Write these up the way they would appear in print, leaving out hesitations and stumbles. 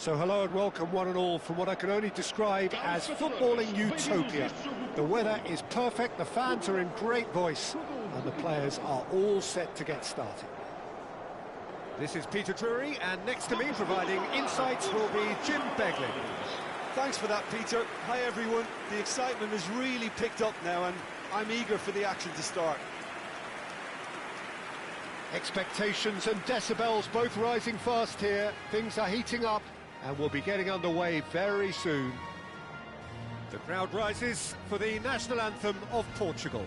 So hello and welcome one and all from what I can only describe as footballing utopia. The weather is perfect, the fans are in great voice, and the players are all set to get started. This is Peter Drury, and next to me providing insights will be Jim Beglin. Thanks for that, Peter. Hi everyone. The excitement has really picked up now and I'm eager for the action to start. Expectations and decibels both rising fast here. Things are heating up and we'll be getting underway very soon. The crowd rises for the national anthem of Portugal.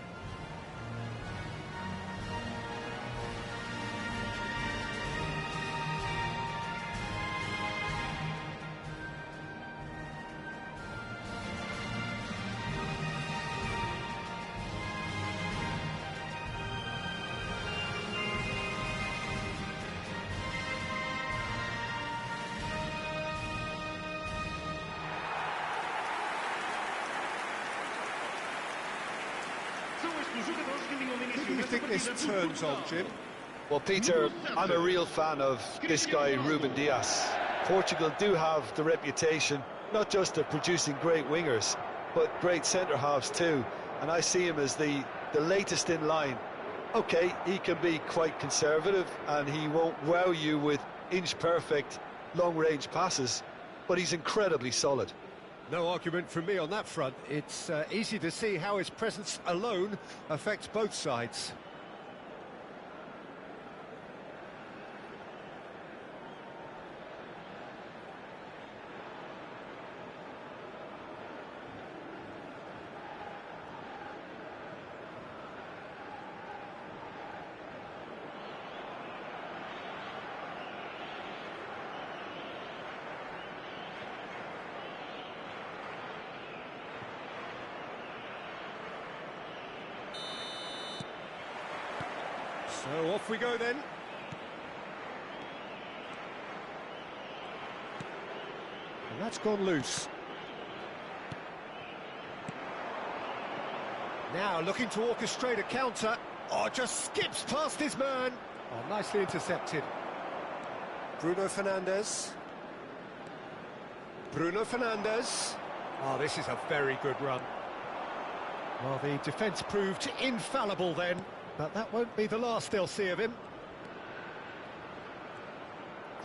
Who do you think this turns on, Jim? Well, Peter, I'm a real fan of this guy, Ruben Dias. Portugal do have the reputation, not just of producing great wingers, but great centre-halves too. And I see him as the latest in line. OK, he can be quite conservative and he won't wow you with inch-perfect long-range passes, but he's incredibly solid. No argument from me on that front. It's easy to see how his presence alone affects both sides. So off we go then. And that's gone loose. Now looking to orchestrate a counter. Oh, just skips past his man. Oh, nicely intercepted. Bruno Fernandes. Bruno Fernandes. Oh, this is a very good run. Well, the defence proved infallible then. But that won't be the last they'll see of him.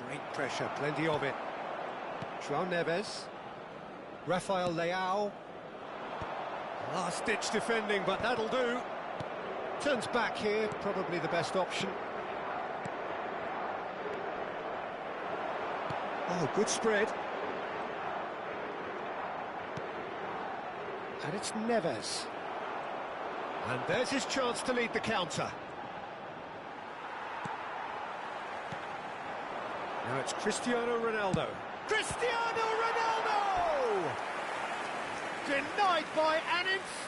Great pressure, plenty of it. João Neves. Rafael Leao. Last-ditch defending, but that'll do. Turns back here, probably the best option. Oh, good spread. And it's Neves. And there's his chance to lead the counter. Now it's Cristiano Ronaldo. Cristiano Ronaldo! Denied by an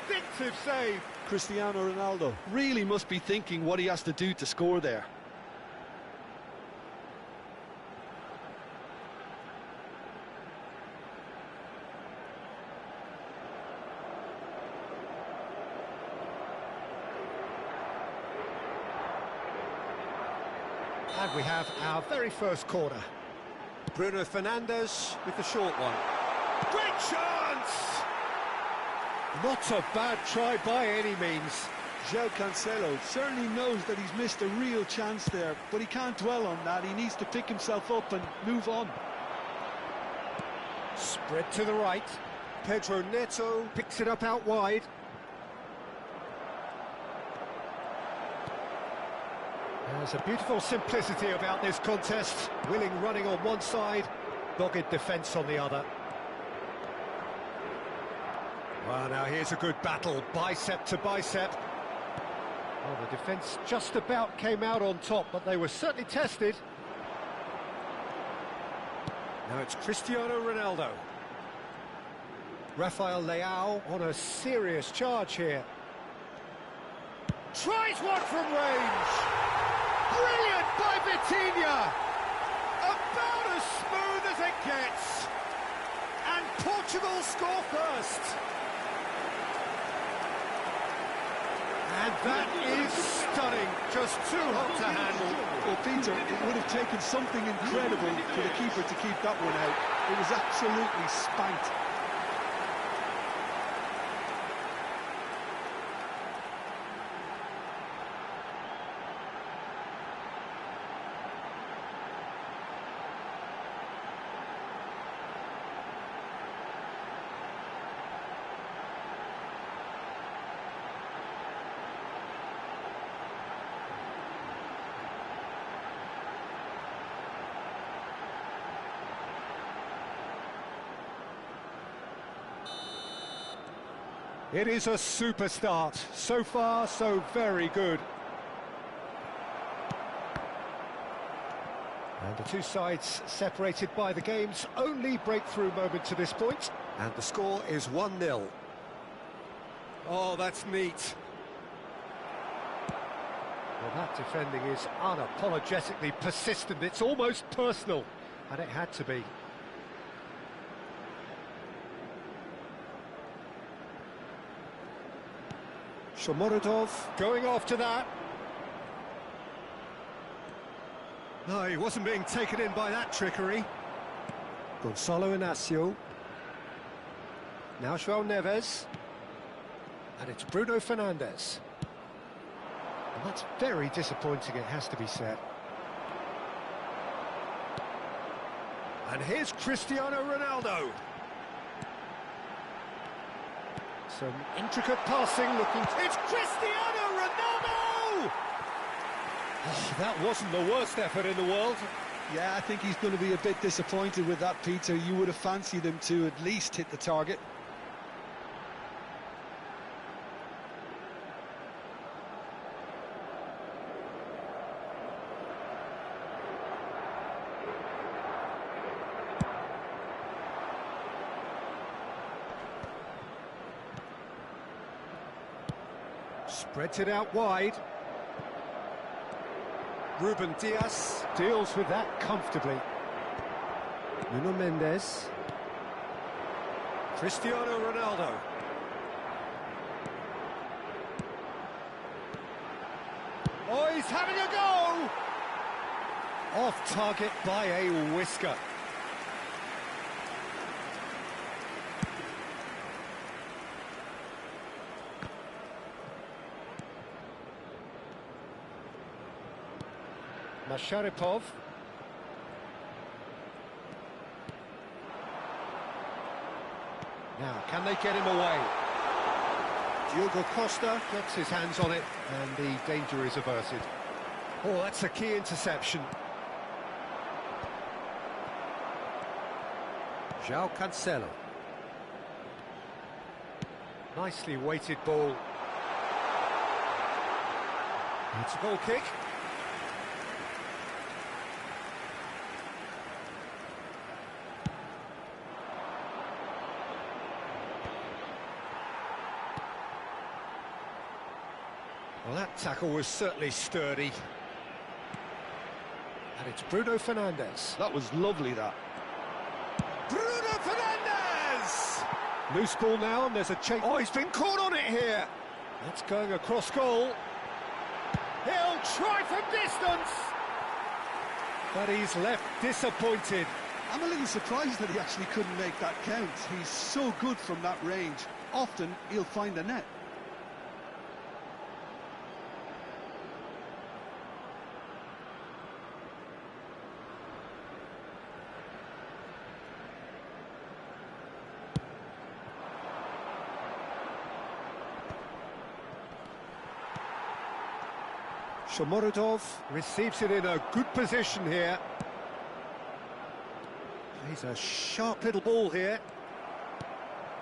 instinctive save. Cristiano Ronaldo really must be thinking what he has to do to score there. And we have our very first corner. Bruno Fernandes with the short one. Great chance! Not a bad try by any means. João Cancelo certainly knows that he's missed a real chance there, but he can't dwell on that. He needs to pick himself up and move on. Spread to the right. Pedro Neto picks it up out wide. There's a beautiful simplicity about this contest. Willing running on one side, dogged defence on the other. Well, now here's a good battle, bicep to bicep. Well, the defence just about came out on top, but they were certainly tested. Now it's Cristiano Ronaldo. Rafael Leao on a serious charge here. Tries one from range! Brilliant by Vitinha! About as smooth as it gets! And Portugal score first! And That is stunning, just too hot to handle. Well, Peter, it would have taken something incredible for the keeper to keep that one out. It was absolutely spanked. It is a super start. So far, so very good. And the two sides separated by the game's only breakthrough moment to this point. And the score is 1-0. Oh, that's neat. Well, that defending is unapologetically persistent. It's almost personal. And it had to be. Shomorodov going after that. No, he wasn't being taken in by that trickery. Gonzalo Inacio. Now João Neves. And it's Bruno Fernandes. And that's very disappointing, it has to be said. And here's Cristiano Ronaldo. Some intricate passing looking... It's Cristiano Ronaldo! Oh, that wasn't the worst effort in the world. Yeah, I think he's going to be a bit disappointed with that, Peter. You would have fancied him to at least hit the target. Spreads it out wide. Ruben Dias deals with that comfortably. Nuno Mendes. Cristiano Ronaldo. Oh, he's having a go! Off target by a whisker. Masharipov. Now, can they get him away? Diogo Costa gets his hands on it, and the danger is averted. Oh, that's a key interception. João Cancelo. Nicely weighted ball. It's a goal kick. Well, that tackle was certainly sturdy. And it's Bruno Fernandes. That was lovely, that. Bruno Fernandes! Loose ball now, and there's a change. Oh, he's been caught on it here. That's going across goal. He'll try from distance. But he's left disappointed. I'm a little surprised that he actually couldn't make that count. He's so good from that range. Often, he'll find the net. Shomorodov receives it in a good position here. He's a sharp little ball here.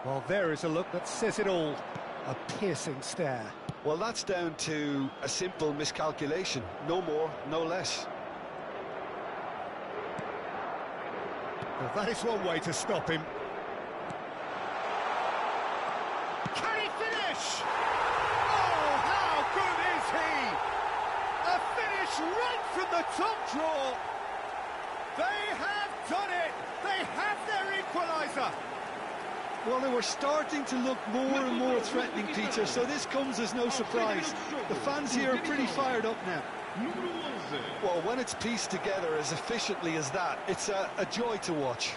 Well, there is a look that says it all. A piercing stare. Well, that's down to a simple miscalculation. No more, no less. Well, that is one way to stop him. Can he finish? Oh, how good is he? A finish right from the top draw. They have done it. They have their equaliser. Well, they were starting to look more and more threatening, Peter, so this comes as no surprise. The fans here are pretty fired up now. Well, when it's pieced together as efficiently as that, it's a joy to watch.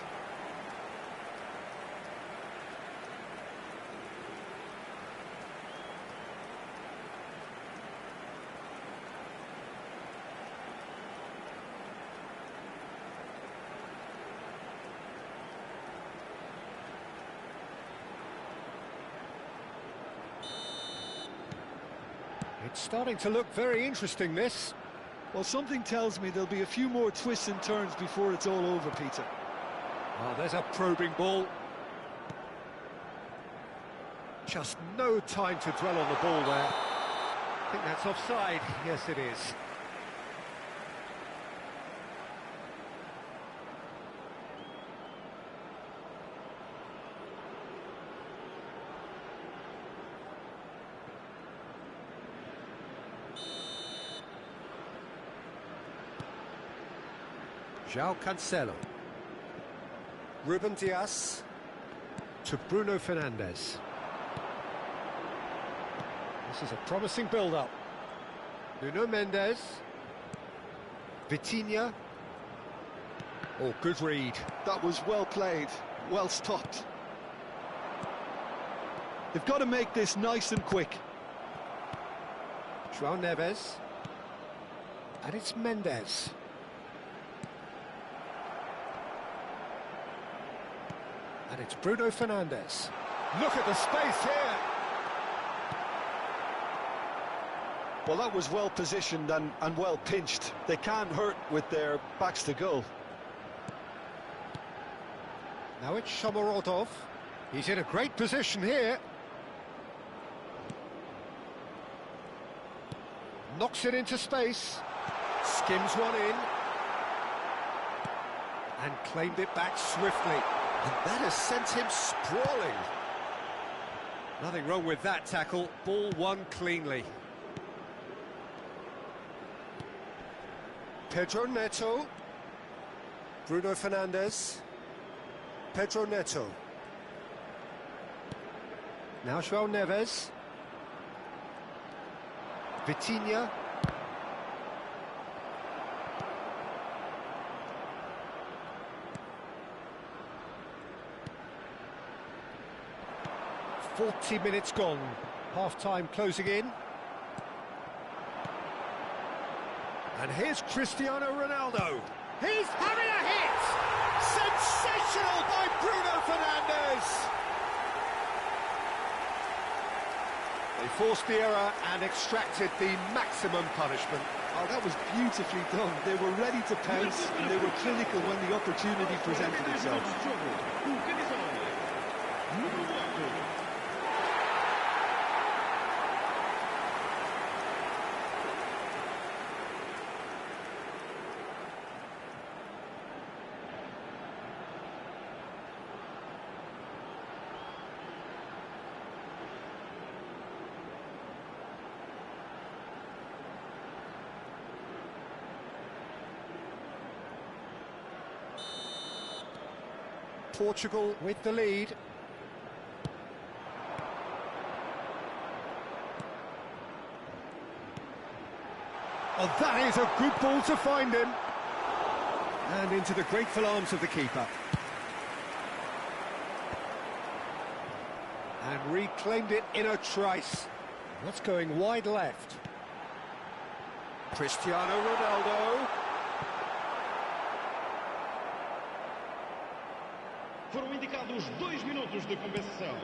It's starting to look very interesting, this. Well, something tells me there'll be a few more twists and turns before it's all over, Peter. Oh, there's a probing ball. Just no time to dwell on the ball there. I think that's offside. Yes, it is. João Cancelo. Ruben Dias to Bruno Fernandes. This is a promising build-up. Nuno Mendes. Vitinha. Oh, good read. That was well played, well stopped. They've got to make this nice and quick. João Neves. And it's Mendes. And it's Bruno Fernandes. Look at the space here. Well, that was well positioned and well pinched. They can't hurt with their backs to goal. Now it's Shomorodov. He's in a great position here. Knocks it into space. Skims one in. And claimed it back swiftly. And that has sent him sprawling. Nothing wrong with that tackle. Ball won cleanly. Pedro Neto. Bruno Fernandes. Pedro Neto. Now João Neves. Vitinha. "40 minutes gone, half-time closing in. And here's Cristiano Ronaldo. He's having a hit! Sensational by Bruno Fernandes! They forced the error and extracted the maximum punishment. Oh, that was beautifully done. They were ready to pounce and they were clinical when the opportunity presented itself. Portugal with the lead. Oh, that is a good ball to find him. And into the grateful arms of the keeper. And reclaimed it in a trice. That's going wide left. Cristiano Ronaldo. Foram indicados 2 minutos de compensação.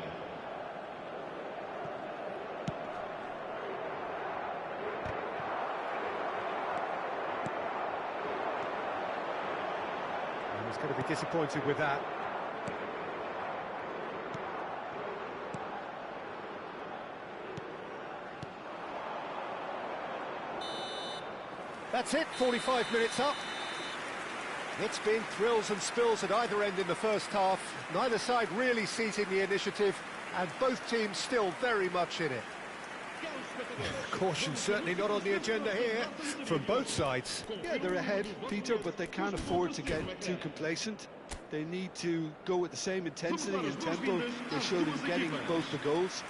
He's going to be disappointed with that. That's it, 45 minutes up. It's been thrills and spills at either end in the first half. Neither side really seizing the initiative, and both teams still very much in it. Caution certainly not on the agenda here from both sides. Yeah, they're ahead, Peter, but they can't afford to get too complacent. They need to go with the same intensity and tempo they showed in getting both the goals.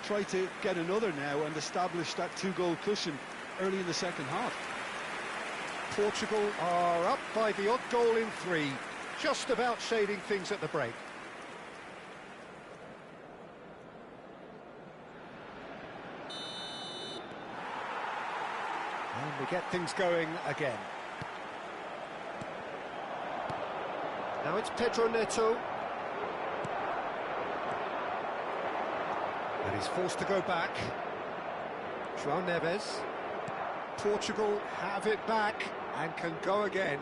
Try to get another now and establish that two-goal cushion early in the second half. Portugal are up by the odd goal in 3, just about shading things at the break. And we get things going again. Now it's Pedro Neto. And he's forced to go back. João Neves. Portugal have it back and can go again.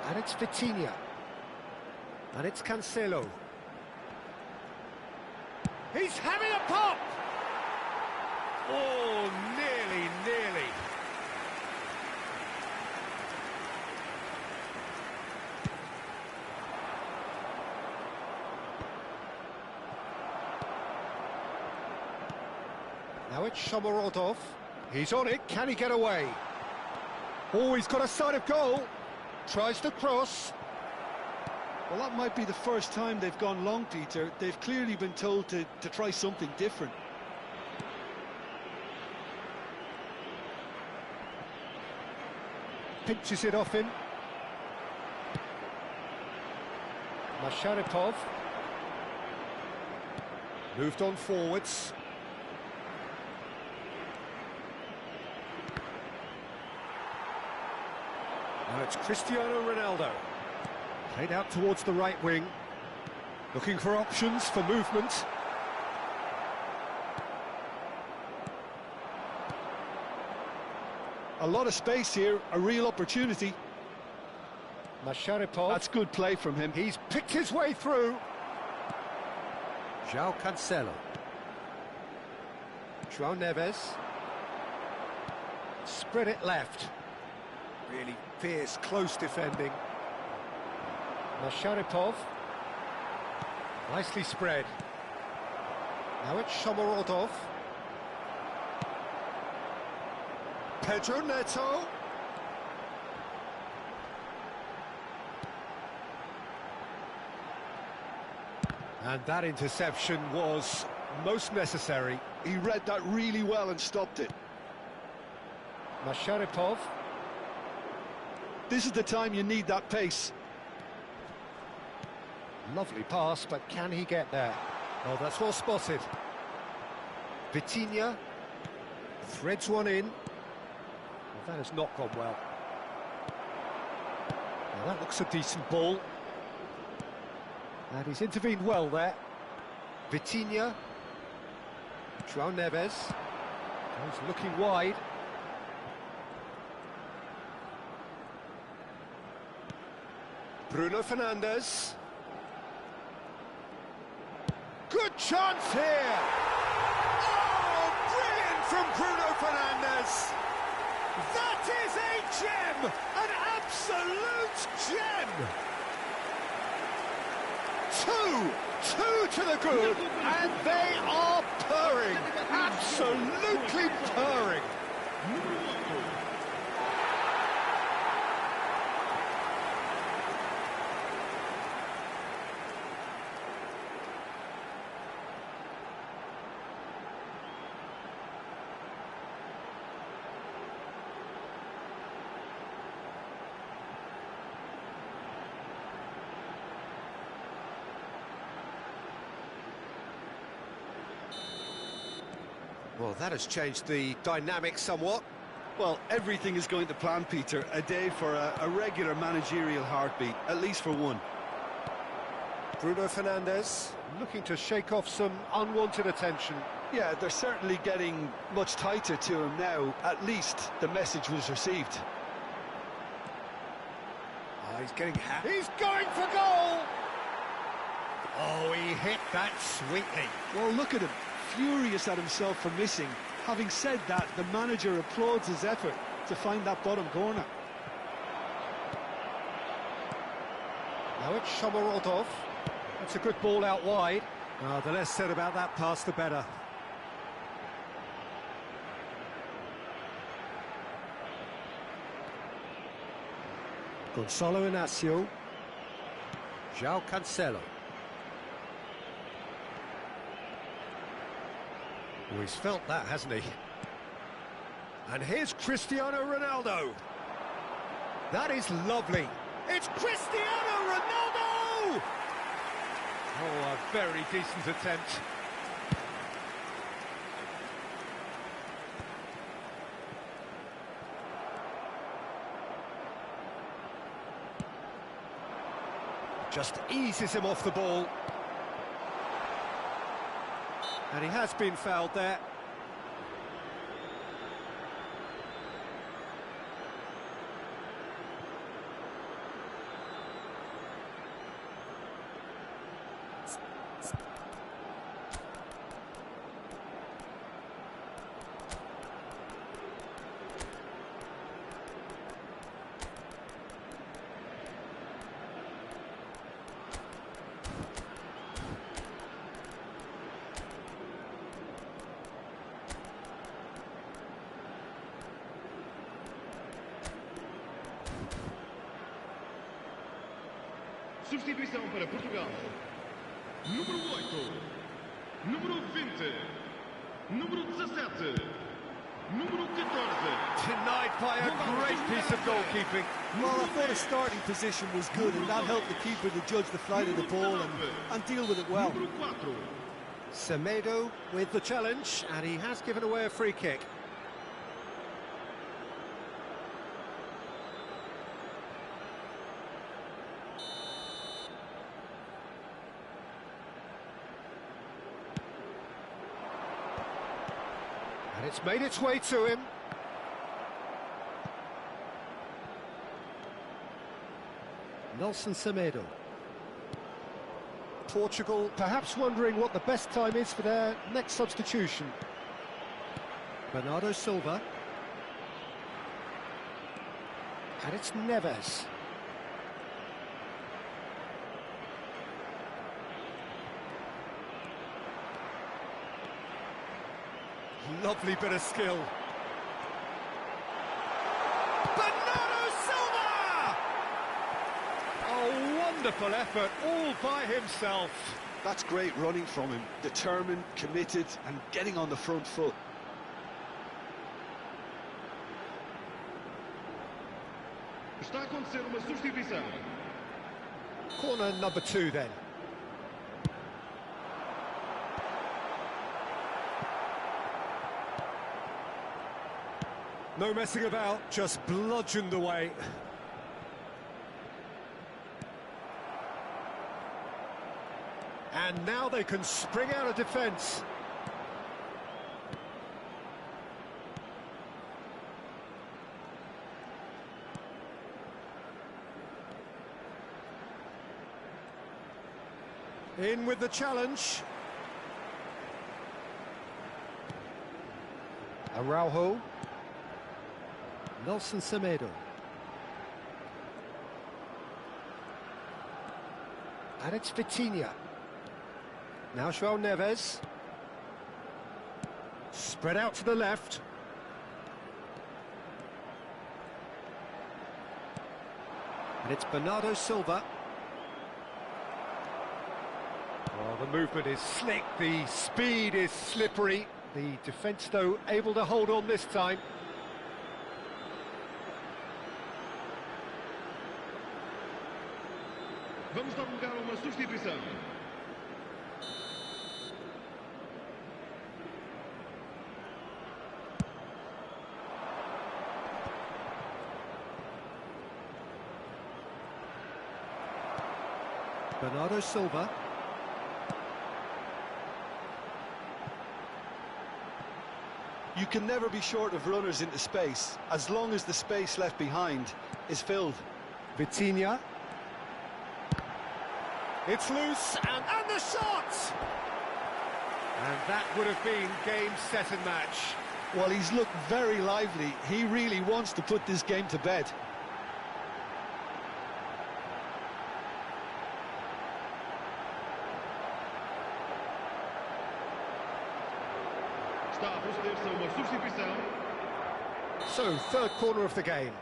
And it's Vitinha. And it's Cancelo. He's having a pop! Oh, nearly. Now it's Shomorodov. He's on it. Can he get away? Oh, he's got a sight of goal. Tries to cross. Well, that might be the first time they've gone long, Peter. They've clearly been told to try something different. Pinches it off him. Masharipov. Moved on forwards. Now it's Cristiano Ronaldo. Played out towards the right wing. Looking for options for movement. A lot of space here, a real opportunity. Masharipov. That's good play from him. He's picked his way through. João Cancelo. João Neves. Spread it left. Really fierce, close defending. Masharipov. Nicely spread. Now it's Shomorodov. Pedro Neto. And that interception was most necessary. He read that really well and stopped it. Masharipov. This is the time you need that pace. Lovely pass, but can he get there? Oh, that's well spotted. Vitinha threads one in. Well, that has not gone well. Now that looks a decent ball. And he's intervened well there. Vitinha. João Neves. He's looking wide. Bruno Fernandes. Good chance here! Oh, brilliant from Bruno Fernandes! That is a gem! An absolute gem! Two to the good, and they are purring, absolutely purring. Well, that has changed the dynamic somewhat. Well, everything is going to plan, Peter. A day for a regular managerial heartbeat, at least for one. Bruno Fernandes looking to shake off some unwanted attention. Yeah, they're certainly getting much tighter to him now. At least the message was received. Oh, he's getting He's going for goal! Oh, he hit that sweetly. Well, look at him. Furious at himself for missing. Having said that, the manager applauds his effort to find that bottom corner. Now it's Shomorodov. That's a good ball out wide. Oh, the less said about that pass, the better. Gonzalo Inacio. João Cancelo. Well, he's felt that, hasn't he? And here's Cristiano Ronaldo. That is lovely. It's Cristiano Ronaldo! Oh, a very decent attempt. Just eases him off the ball. And he has been fouled there. Substituição para Portugal. Número 8. Número 20. Número 17. Número 14. Denied by a great piece of goalkeeping. Well, I thought his starting position was good, and that helped the keeper to judge the flight of the ball and deal with it well. Número 4. Semedo with the challenge, and he has given away a free kick. And it's made its way to him. Nelson Semedo. Portugal perhaps wondering what the best time is for their next substitution. Bernardo Silva. And it's Neves. Lovely bit of skill. Bernardo Silva! A wonderful effort all by himself. That's great running from him. Determined, committed, and getting on the front foot. Está a acontecer uma substituição. Corner number 2 then. No messing about, just bludgeoned away. And now they can spring out of defence. In with the challenge. Araujo. Nelson Semedo. And it's Vitinha. Now João Neves. Spread out to the left. And it's Bernardo Silva. Well, the movement is slick, the speed is slippery. The defence, though, able to hold on this time. Vamos dar lugar a uma substituição. Bernardo Silva. You can never be short of runners into space, as long as the space left behind is filled. Vitinha. It's loose, and the shot! And that would have been game, set and match. Well, he's looked very lively. He really wants to put this game to bed. Está a proceder-se a uma substituição. So, third corner of the game.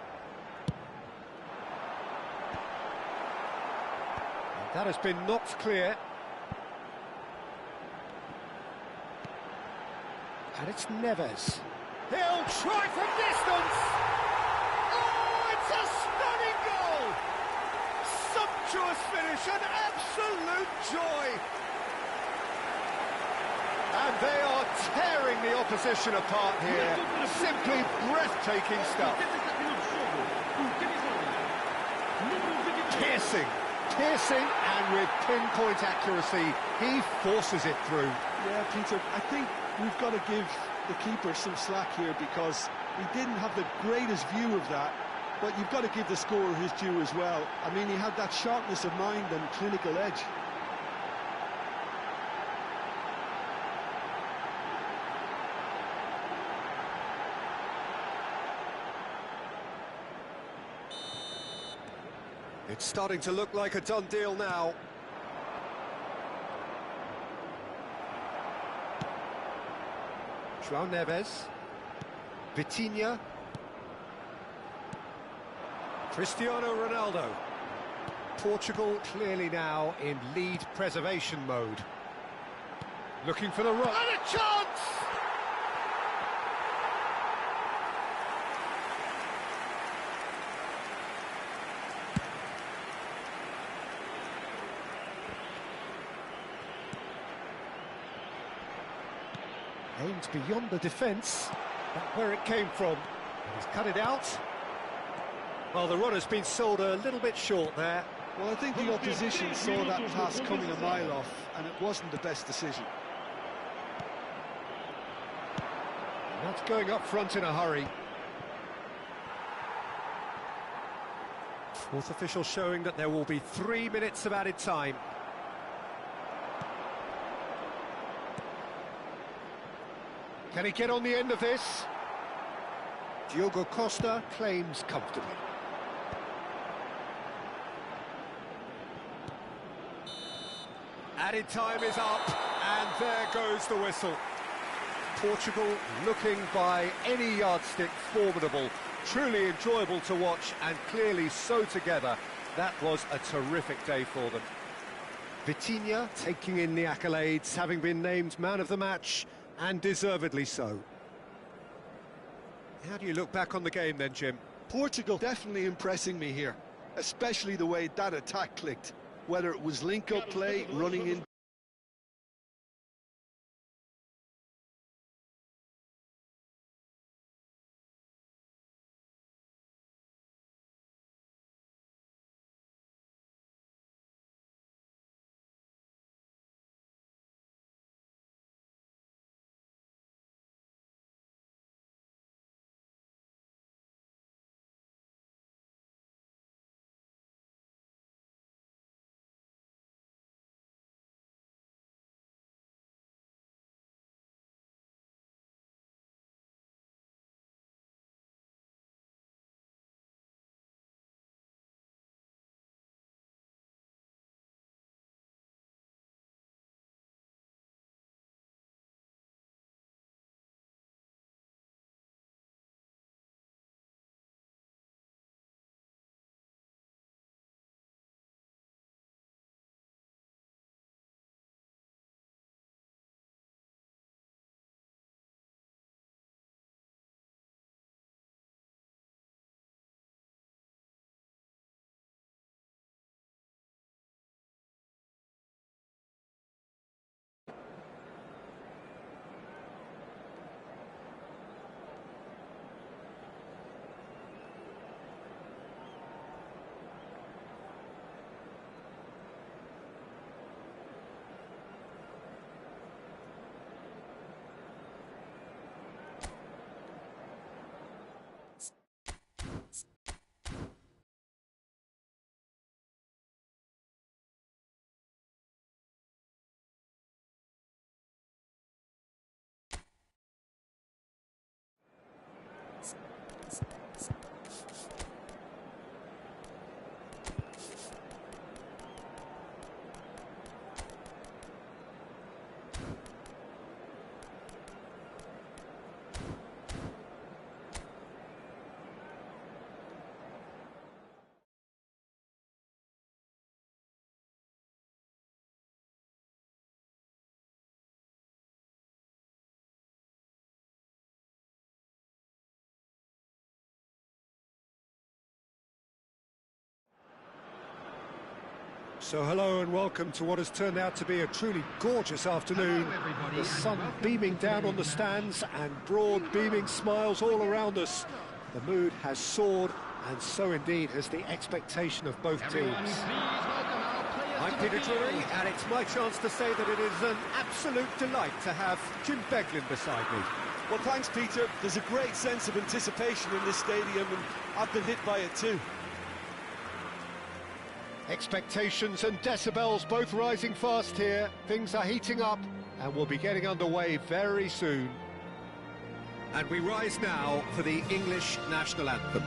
That has been knocked clear. And it's Neves. He'll try from distance! Oh, it's a stunning goal! Sumptuous finish, an absolute joy! And they are tearing the opposition apart here. Simply breathtaking stuff. Piercing, and with pinpoint accuracy, he forces it through. Yeah, Peter, I think we've got to give the keeper some slack here because he didn't have the greatest view of that, but you've got to give the scorer his due as well. I mean, he had that sharpness of mind and clinical edge. It's starting to look like a done deal now. João Neves. Vitinha. Cristiano Ronaldo. Portugal clearly now in lead preservation mode. Looking for the run. And a chance! Aimed beyond the defence, that's where it came from. And he's cut it out. Well, the run has been sold a little bit short there. Well, I think the opposition saw that pass coming a mile off, and it wasn't the best decision. And that's going up front in a hurry. Fourth official showing that there will be 3 minutes of added time. Can he get on the end of this? Diogo Costa claims comfortably. Added time is up, and there goes the whistle. Portugal looking by any yardstick formidable, truly enjoyable to watch, and clearly so together. That was a terrific day for them. Vitinha taking in the accolades, having been named man of the match, and deservedly so. How do you look back on the game then, Jim? Portugal definitely impressing me here, especially the way that attack clicked, whether it was link-up play, running in So hello and welcome to what has turned out to be a truly gorgeous afternoon. The sun beaming down on the stands and broad beaming smiles all around us. The mood has soared, and so indeed has the expectation of both teams. I'm Peter Drury, and it's my chance to say that it is an absolute delight to have Jim Beglin beside me. Well, thanks, Peter. There's a great sense of anticipation in this stadium, and I've been hit by it too. Expectations and decibels both rising fast here. Things are heating up, and we'll be getting underway very soon. And we rise now for the English national anthem.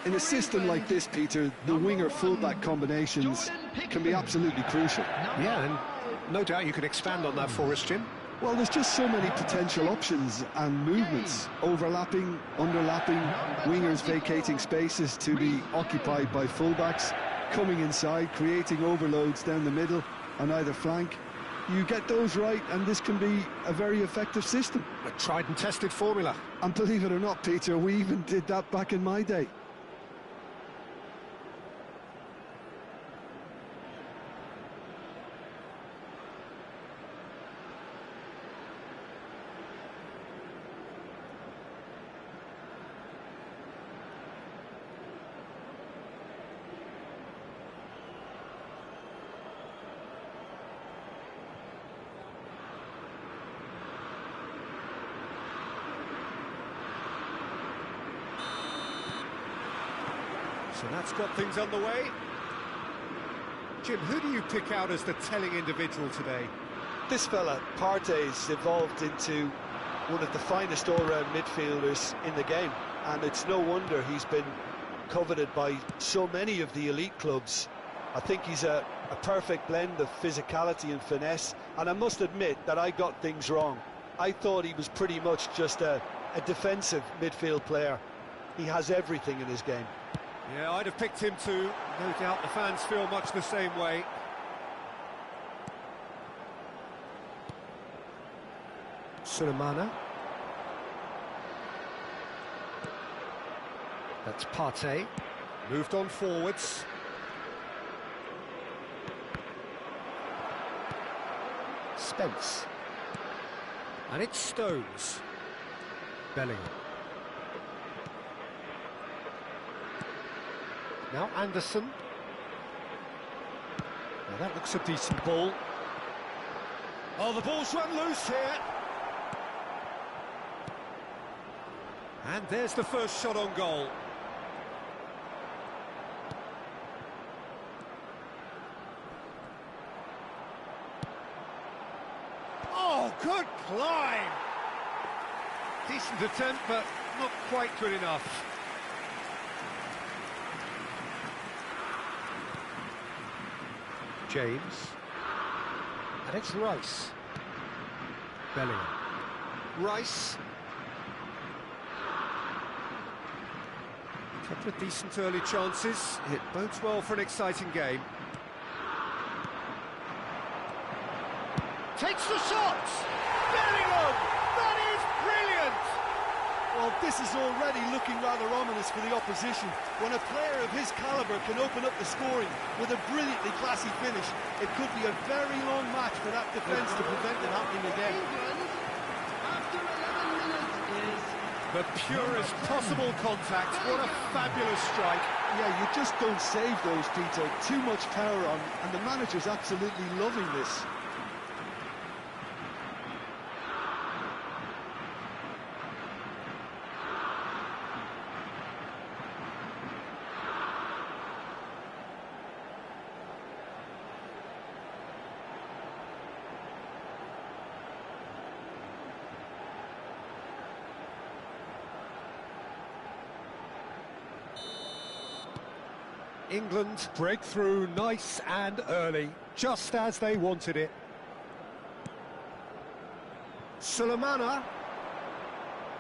In a system like this, Peter, the winger-fullback combinations can be absolutely crucial. Yeah, and no doubt you can expand on that for us, Jim. Well, there's just so many potential options and movements. Overlapping, underlapping, wingers vacating spaces to be occupied by fullbacks, coming inside, creating overloads down the middle on either flank. You get those right, and this can be a very effective system. A tried and tested formula. And believe it or not, Peter, we even did that back in my day. So that's got things underway. Jim, who do you pick out as the telling individual today? This fella, Partey's evolved into one of the finest all-round midfielders in the game, and it's no wonder he's been coveted by so many of the elite clubs. I think he's a perfect blend of physicality and finesse, and I must admit that I got things wrong. I thought he was pretty much just a defensive midfield player. He has everything in his game. Yeah, I'd have picked him too. No doubt the fans feel much the same way. Sulemana. That's Partey. Moved on forwards. Spence. And it's Stones. Bellingham. Now Anderson. Now that looks a decent ball. Oh, the ball's run loose here. And there's the first shot on goal. Oh, good climb. Decent attempt, but not quite good enough. James, and it's Rice. Bellingham. Rice. A couple of decent early chances. It bodes well for an exciting game. Takes the shot! Bellingham! That is brilliant! Well, this is already looking rather ominous for the opposition. When a player of his calibre can open up the scoring with a brilliantly classy finish, it could be a very long match for that defence to prevent it happening again. After 11 minutes is The purest possible contact. What a fabulous strike. Yeah, you just don't save those, Peter. Too much power on, and the manager's absolutely loving this. England break through nice and early, just as they wanted it. Sulemana.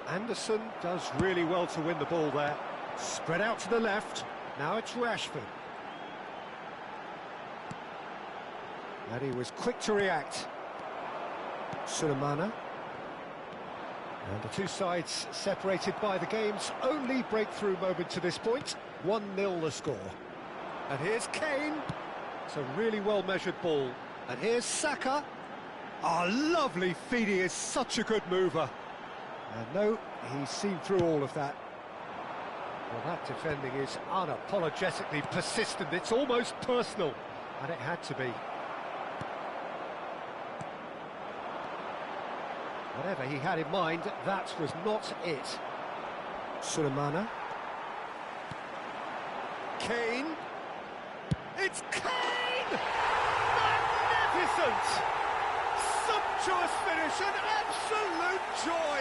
Anderson does really well to win the ball there. Spread out to the left. Now it's Rashford. And he was quick to react. Sulemana. And the two sides separated by the game's only breakthrough moment to this point. 1-0 the score. And here's Kane. It's a really well-measured ball. And here's Saka. Oh, lovely feed. He is such a good mover. And no, he's seen through all of that. Well, that defending is unapologetically persistent. It's almost personal. And it had to be. Whatever he had in mind, that was not it. Sulemana. Kane. It's Kane! Magnificent! Sumptuous finish, an absolute joy!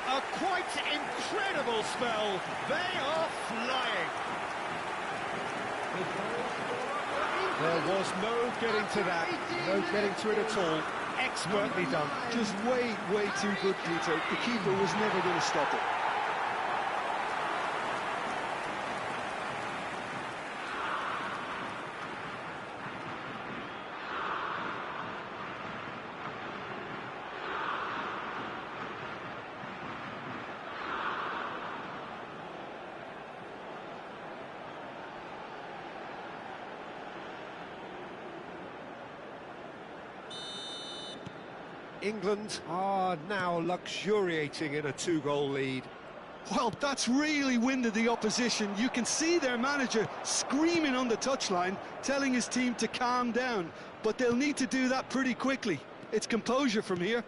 A quite incredible spell. They are flying. There was no getting to that. No getting to it at all. Expertly done. Just way too good, Peter. The keeper was never going to stop it. England are now luxuriating in a two-goal lead. Well, that's really winded the opposition. You can see their manager screaming on the touchline, telling his team to calm down. But they'll need to do that pretty quickly. It's composure from here.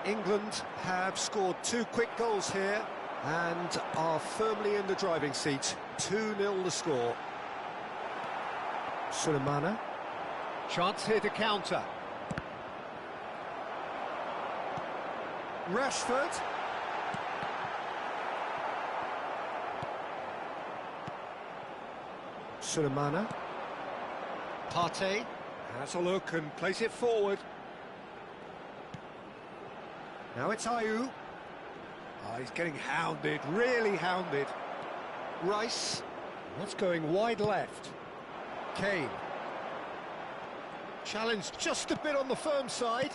England have scored two quick goals here and are firmly in the driving seat. 2-0 the score. Sulemana. Chance here to counter. Rashford. Sulemana. Partey has a look and plays it forward. Now it's Ayew. Oh, he's getting hounded, really hounded. Rice. That's going wide left. Kane. Challenge just a bit on the firm side.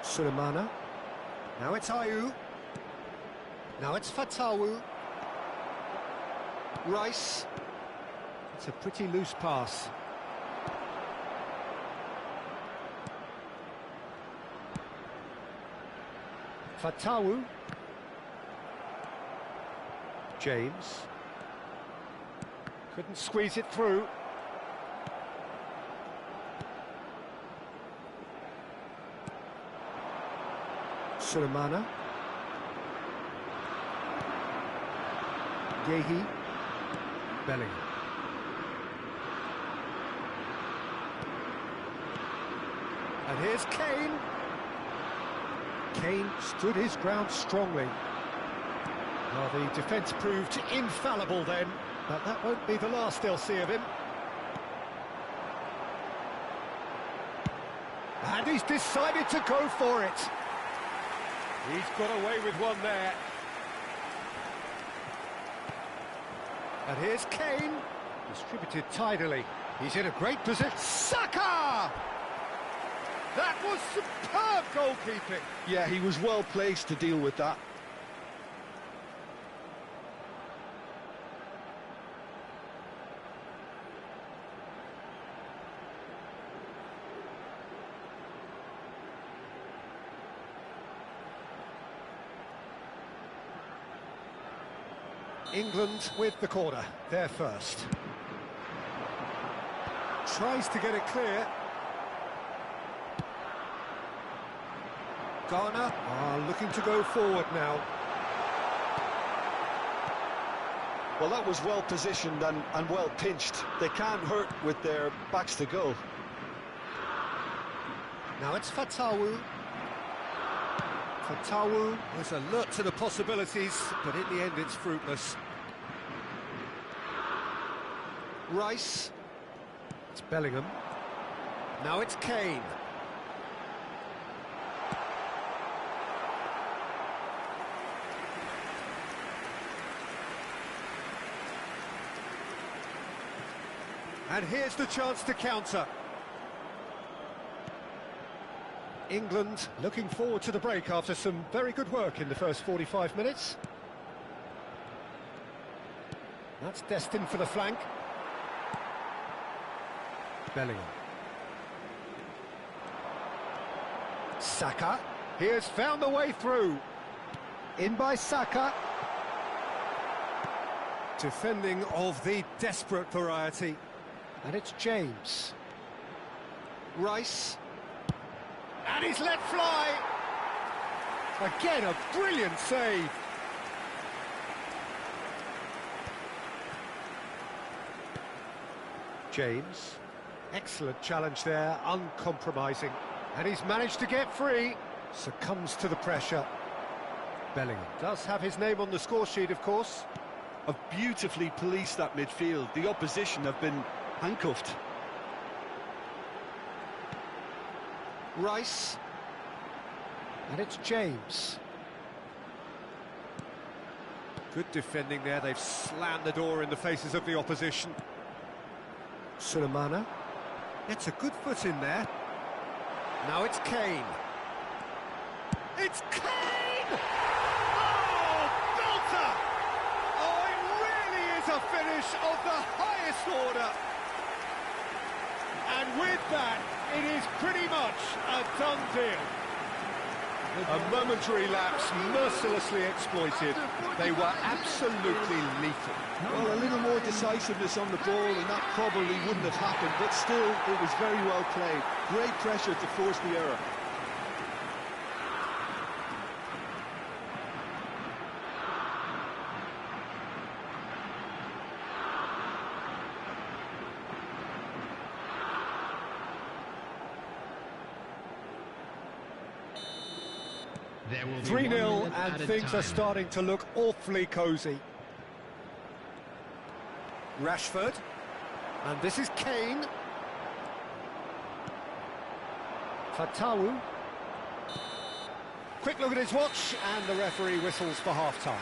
Sulemana. Now it's Ayew. Now it's Fatawu. Rice. It's a pretty loose pass. Fatawu. James. Couldn't squeeze it through. Sulemana. Yehi. Bellingham. And here's Kane. Kane stood his ground strongly. Well, the defence proved infallible then, but that won't be the last they'll see of him. And he's decided to go for it. He's got away with one there. And here's Kane, distributed tidily. He's in a great position. Saka! That was superb goalkeeping. Yeah, he was well placed to deal with that. England with the corner, they're first. Tries to get it clear. Ghana are looking to go forward now. Well, that was well positioned and well pinched. They can't hurt with their backs to goal. Now it's Fatawu. Fatawu was alert to the possibilities, but in the end it's fruitless. Rice. It's Bellingham. Now it's Kane. And here's the chance to counter. England looking forward to the break after some very good work in the first 45 minutes. That's destined for the flank. Bellingham. Saka. He has found the way through. In by Saka. Defending of the desperate variety. And it's James. Rice. And he's let fly. Again, a brilliant save. James. Excellent challenge there, uncompromising. And he's managed to get free. Succumbs to the pressure. Bellingham does have his name on the score sheet, of course. Have beautifully policed that midfield. The opposition have been handcuffed. Rice. And it's James. Good defending there. They've slammed the door in the faces of the opposition. Sulemana. It's a good foot in there. Now it's Kane. It's Kane! Oh, belter! Oh, it really is a finish of the highest order. And with that, it is pretty much a done deal. A momentary lapse mercilessly exploited. They were absolutely lethal. Well, a little more decisiveness on the ball and that probably wouldn't have happened, but still, it was very well played. Great pressure to force the error. There will be 3-0 and things are starting to look awfully cosy. Rashford, and this is Kane. Fatawu. Quick look at his watch, and the referee whistles for half-time.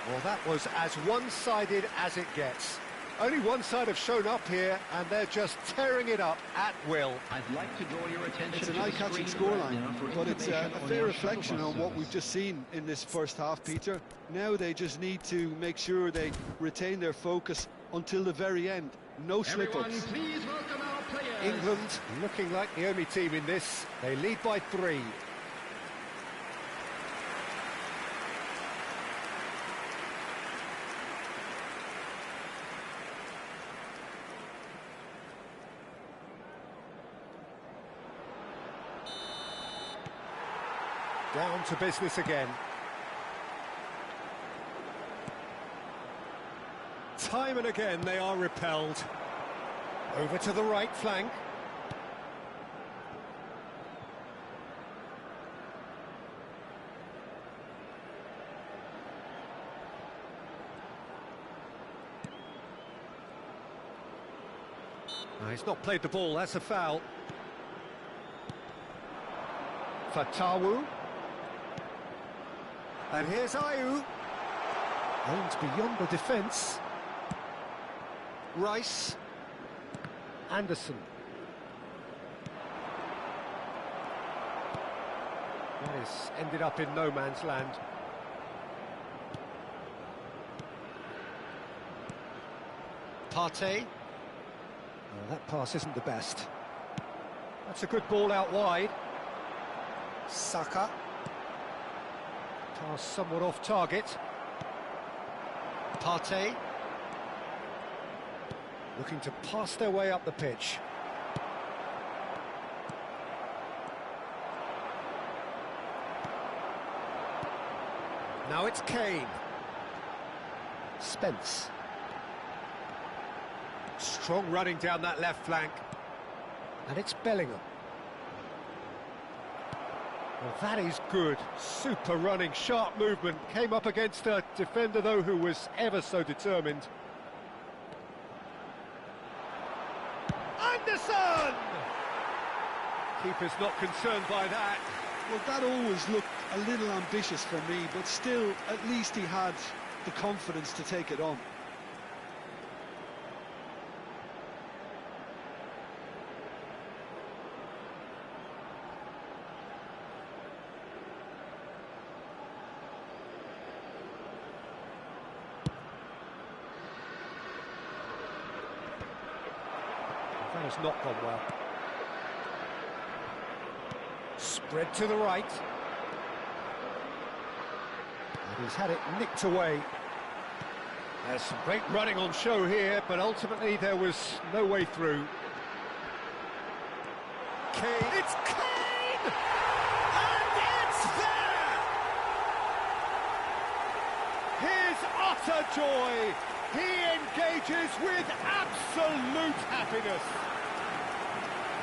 Well, that was as one-sided as it gets. Only one side have shown up here, and they're just tearing it up at will. I'd like to draw your attention It's an to the eye-catching screen scoreline, right now for but it's a information on fair your reflection shuttle on bus what we've service. just seen in this first half, Peter. Now they just need to make sure they retain their focus until the very end. No Everyone, slip-ups. please welcome our players. England looking like the only team in this. They lead by 3. Down to business again. Time and again they are repelled. Over to the right flank. No, he's not played the ball, that's a foul. Fatawu. And here's Ayew. Aims beyond the defence. Rice. Anderson. That is ended up in no man's land. Partey. Oh, that pass isn't the best. That's a good ball out wide. Saka. Pass somewhat off target. Partey. Looking to pass their way up the pitch. Now it's Kane. Spence. Strong running down that left flank. And it's Bellingham. Well, that is good. Super running, sharp movement. Came up against a defender, though, who was ever so determined. Anderson! Keeper's not concerned by that. Well, that always looked a little ambitious for me, but still, at least he had the confidence to take it on. That has not gone well. Spread to the right. And he's had it nicked away. There's some great running on show here, but ultimately there was no way through. Kane. It's Kane! And it's there! His utter joy. He engages with absolute happiness.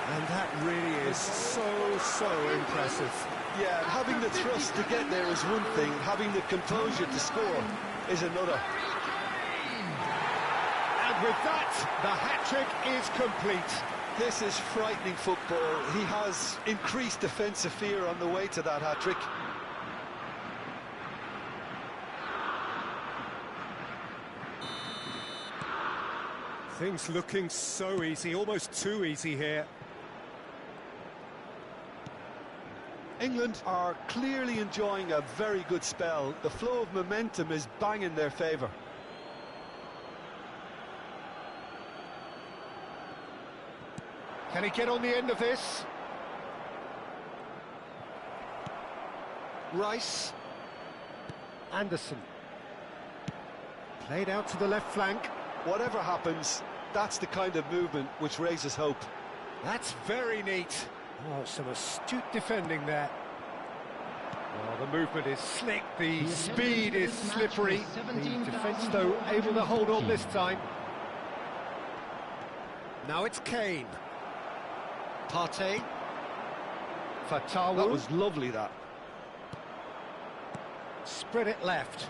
And that really is so impressive. Yeah, and having the thrust to get there is one thing, having the composure to score is another. And with that, the hat-trick is complete. This is frightening football. He has increased defensive fear on the way to that hat-trick. Things looking so easy, almost too easy here. England are clearly enjoying a very good spell. The flow of momentum is bang in their favour. Can he get on the end of this? Rice. Anderson. Played out to the left flank. Whatever happens, that's the kind of movement which raises hope. That's very neat. Oh, some astute defending there. Well, the movement is slick, the speed is slippery. The defence, though, able to hold on this time. Now it's Kane. Partey. Fatawu. That was lovely, that. Spread it left.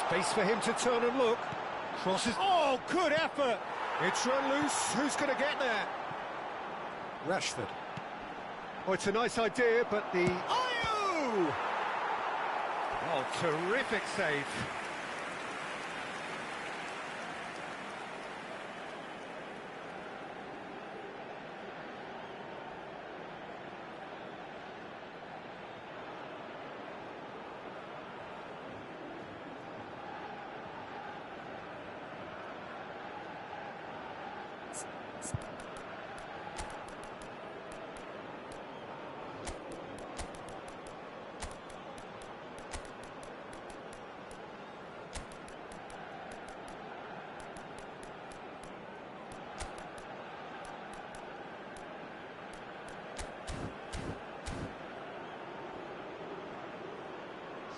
Space for him to turn and look. Crosses. Oh, good effort. It's run loose. Who's going to get there? Rashford. Oh, it's a nice idea, but the... Ayew! Oh, terrific save.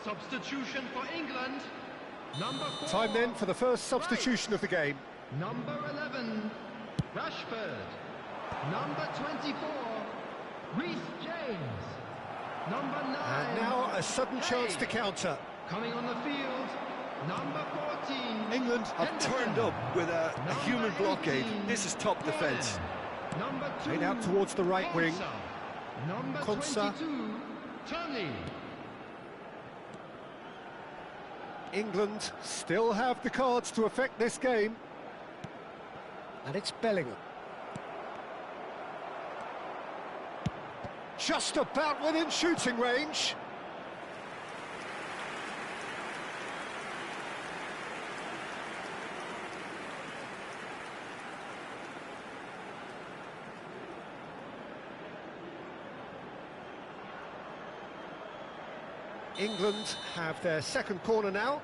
Substitution for England. Number 4. Time then for the first substitution of the game. Number 11, Rashford. Number 24, Reece James. Number 9. And now a sudden chance to counter. Coming on the field, number 14. England have Henderson. turned up with a human blockade. 18, This is top defence. Number 2, Played out towards the right wing. Number Konsa. 22, Tony. England still have the cards to affect this game. And it's Bellingham. Just about within shooting range. England have their second corner now.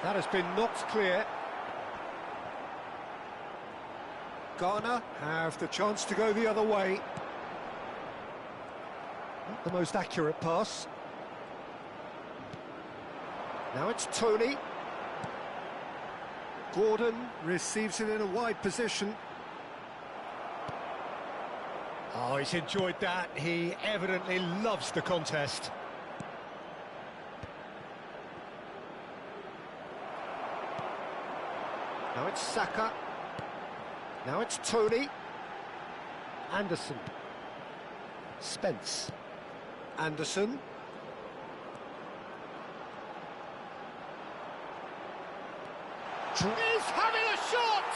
That has been knocked clear. Ghana have the chance to go the other way. Not the most accurate pass. Now it's Tony. Gordon receives it in a wide position. Oh, he's enjoyed that. He evidently loves the contest. Now it's Saka. Now it's Tony. Anderson. Spence. Anderson. He's having a shot!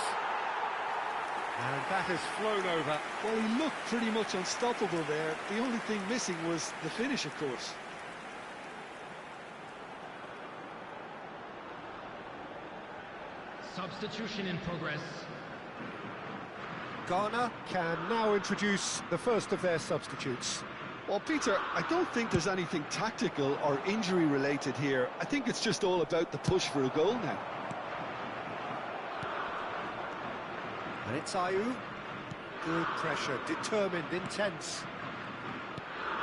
And that has flown over. Well, he looked pretty much unstoppable there. The only thing missing was the finish, of course. Substitution in progress. Ghana can now introduce the first of their substitutes. Well, Peter, I don't think there's anything tactical or injury related here. I think it's just all about the push for a goal now. And it's Ayew. Good pressure, determined, intense.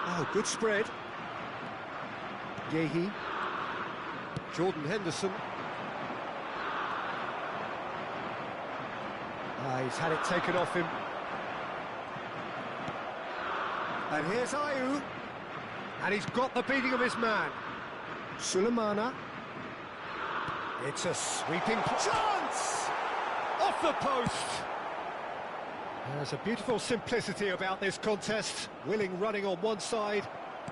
Oh, good spread. Yehi. Jordan Henderson. He's had it taken off him. And here's Ayew. And he's got the beating of his man. Sulemana. It's a sweeping chance! Off the post! There's a beautiful simplicity about this contest. Willing running on one side,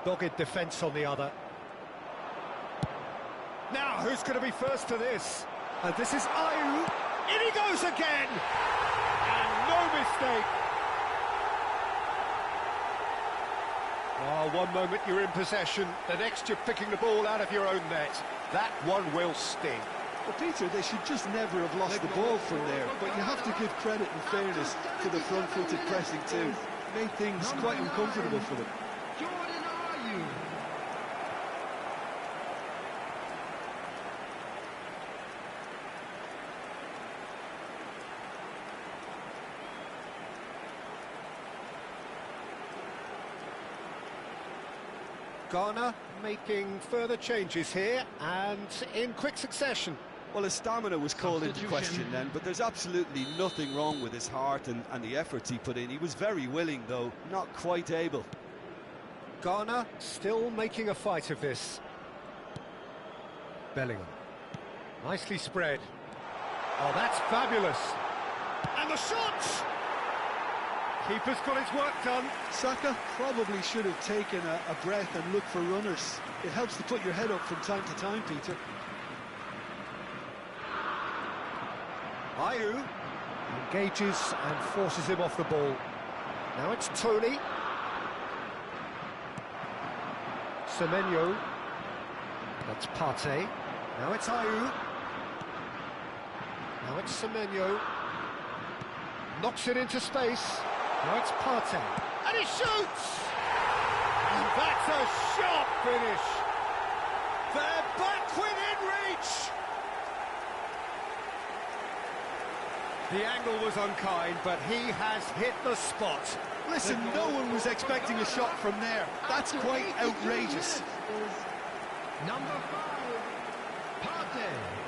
dogged defence on the other. Now, who's going to be first to this? And this is Ayew. In he goes again! And no mistake. Oh, one moment you're in possession, the next you're picking the ball out of your own net. That one will sting. Well, Peter, they should just never have lost the ball from there, but you have to give credit and fairness to the front-footed pressing too. Made things quite uncomfortable for them. Jordan Ayew. Ghana making further changes here, and in quick succession. Well, his stamina was called into question then, but there's absolutely nothing wrong with his heart and the efforts he put in. He was very willing, though, not quite able. Ghana still making a fight of this. Bellingham. Nicely spread. Oh, that's fabulous. And the shot! Keeper's got his work done. Saka probably should have taken a breath and looked for runners. It helps to put your head up from time to time, Peter. Ayew engages and forces him off the ball. Now it's Tony. Semenyo. That's Partey. Now it's Ayew. Now it's Semenyo. Knocks it into space. Now it's Partey. And he shoots! And that's a sharp finish. They're back within reach! The angle was unkind, but he has hit the spot. Listen, no one was expecting a shot from there. That's quite outrageous. Number 5, Partey.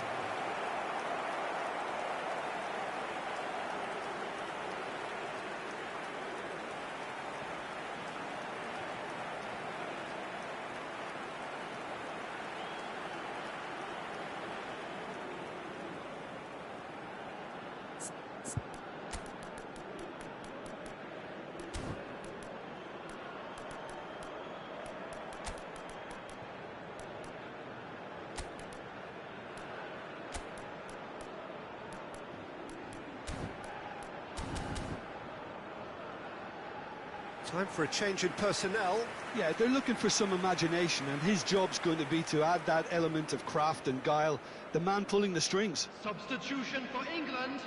Time for a change in personnel. Yeah, they're looking for some imagination, and his job's going to be to add that element of craft and guile, the man pulling the strings. Substitution for England.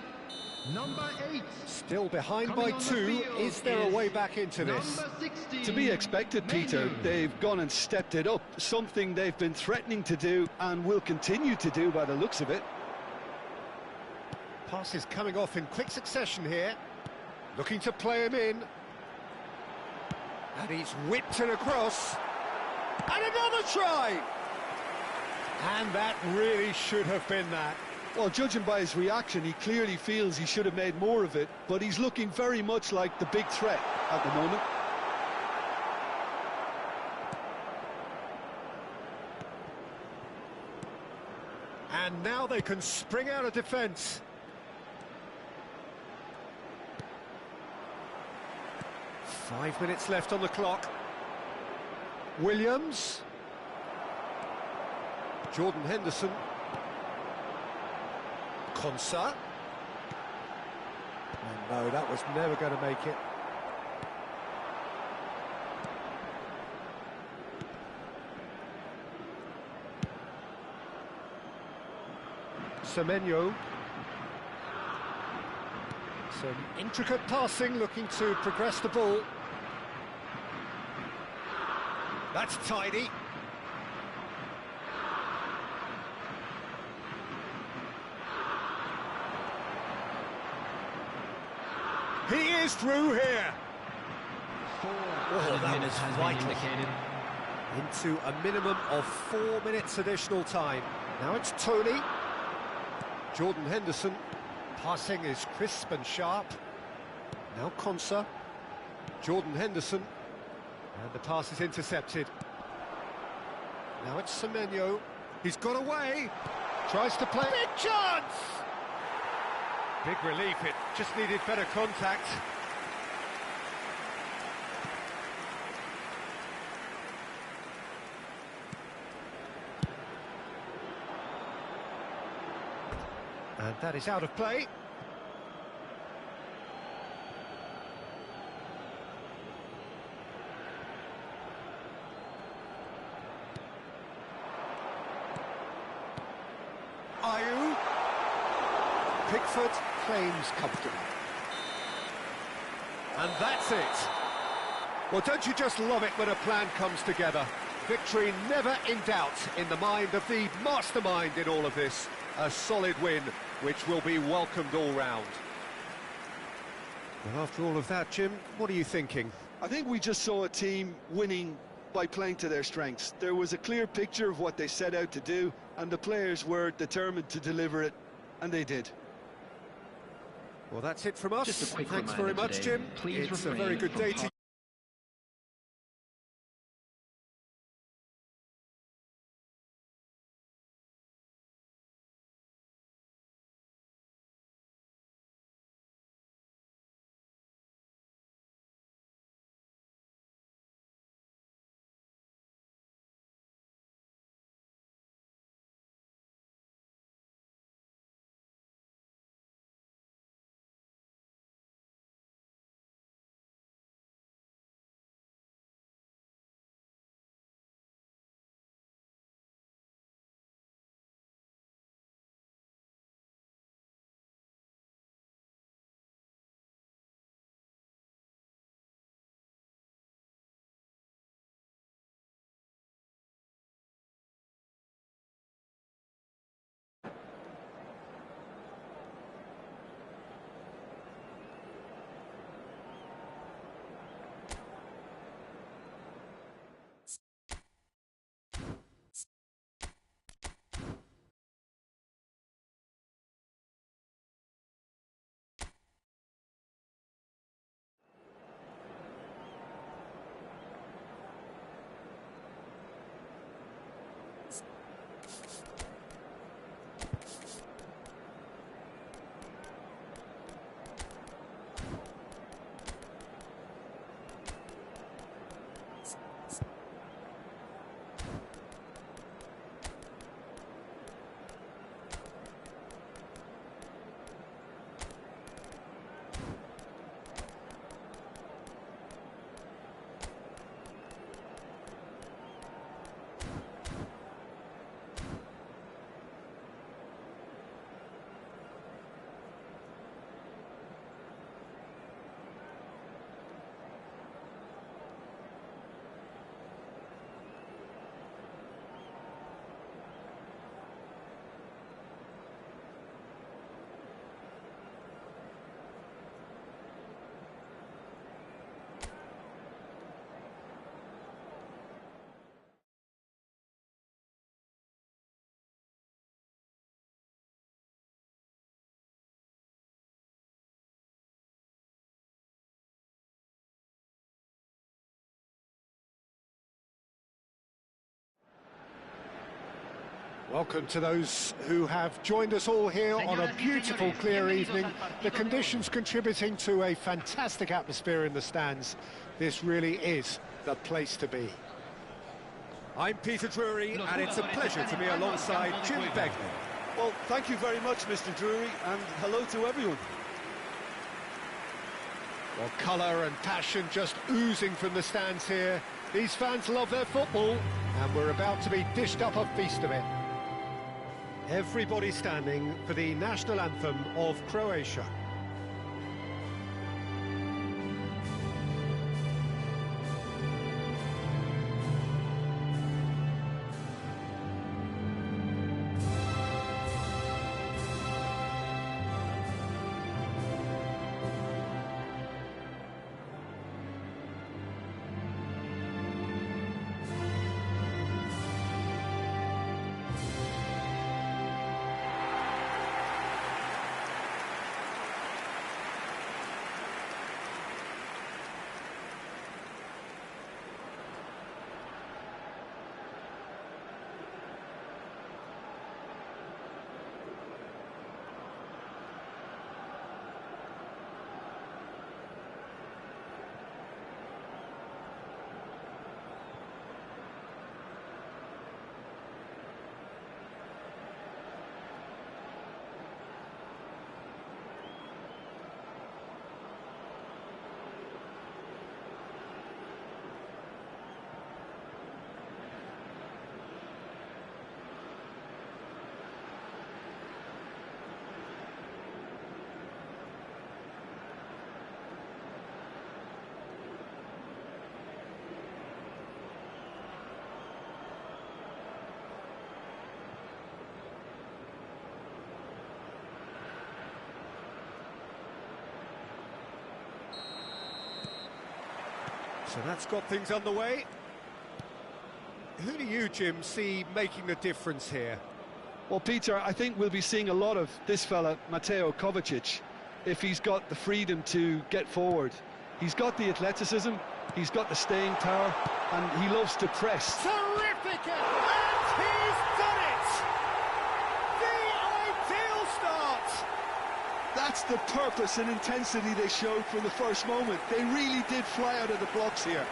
Number 8. Still behind by 2. Is there a way back into this? Number 16. To be expected, Peter. They've gone and stepped it up, something they've been threatening to do and will continue to do by the looks of it. Passes coming off in quick succession here. Looking to play him in. And he's whipped it across. And another try! And that really should have been that. Well, judging by his reaction, he clearly feels he should have made more of it, but he's looking very much like the big threat at the moment. And now they can spring out of defence. Five minutes left on the clock. Williams. Jordan Henderson. Konsa. And no, that was never going to make it. Semenyo. Some intricate passing, looking to progress the ball. That's tidy. He is through here. Oh, that was vital. Into a minimum of 4 minutes additional time. Now it's Tony. Jordan Henderson. Passing is crisp and sharp. Now Konsa. Jordan Henderson. And the pass is intercepted. Now it's Semenyo. He's got away. Tries to play. Big chance! Big relief, it just needed better contact. And that is out of play. Ayew. Pickford claims comfortably. And that's it. Well, don't you just love it when a plan comes together? Victory never in doubt in the mind of the mastermind in all of this. A solid win, which will be welcomed all round. Well, after all of that, Jim, what are you thinking? I think we just saw a team winning by playing to their strengths. There was a clear picture of what they set out to do, and the players were determined to deliver it, and they did. Well, that's it from us. Just a quick Thanks very reminder much, today, Jim. please It's a refrain very good from day to Welcome to those who have joined us all here on a beautiful, clear evening. The conditions contributing to a fantastic atmosphere in the stands. This really is the place to be. I'm Peter Drury, and it's a pleasure to be alongside Jim Begley. Well, thank you very much, Mr. Drury, and hello to everyone. Well, colour and passion just oozing from the stands here. These fans love their football, and we're about to be dished up a feast of it. Everybody standing for the national anthem of Croatia. So that's got things underway. Who do you, Jim, see making the difference here? Well, Peter, I think we'll be seeing a lot of this fella, Mateo Kovacic, if he's got the freedom to get forward. He's got the athleticism, he's got the staying power, and he loves to press. Terrific! And he's done it! The ideal start! That's the purpose and intensity they showed from the first moment. They really did fly out of the blocks here.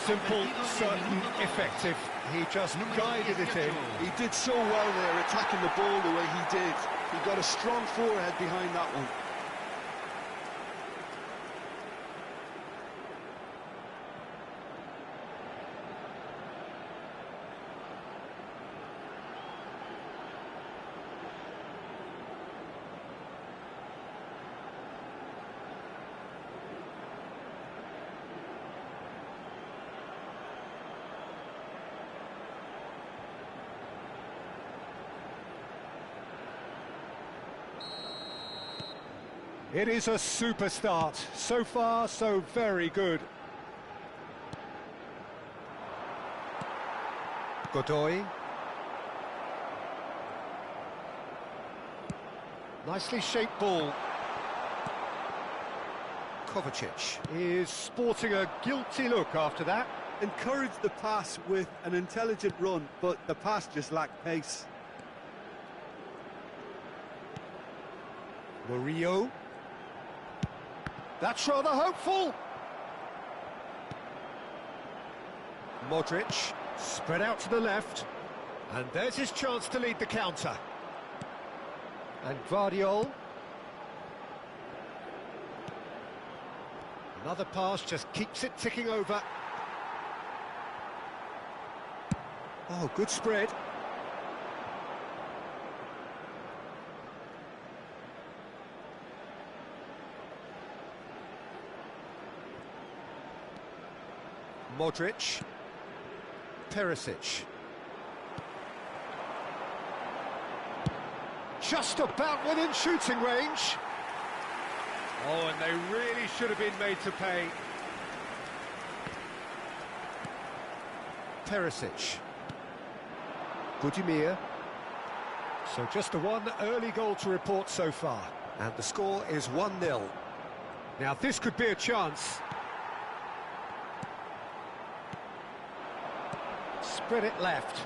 Simple, certain, effective. He just guided it in. He did so well there, attacking the ball the way he did. He got a strong forehead behind that one. It is a super start. So far, so very good. Godoy. Nicely shaped ball. Kovacic is sporting a guilty look after that. Encouraged the pass with an intelligent run, but the pass just lacked pace. Murillo. That's rather hopeful. Modric, spread out to the left. And there's his chance to lead the counter. And Guardiol. Another pass just keeps it ticking over. Oh, good spread. Modric, Perisic. Just about within shooting range. Oh, and they really should have been made to pay. Perisic. Budimir. So just the one early goal to report so far. And the score is 1-0. Now this could be a chance. Spread it left.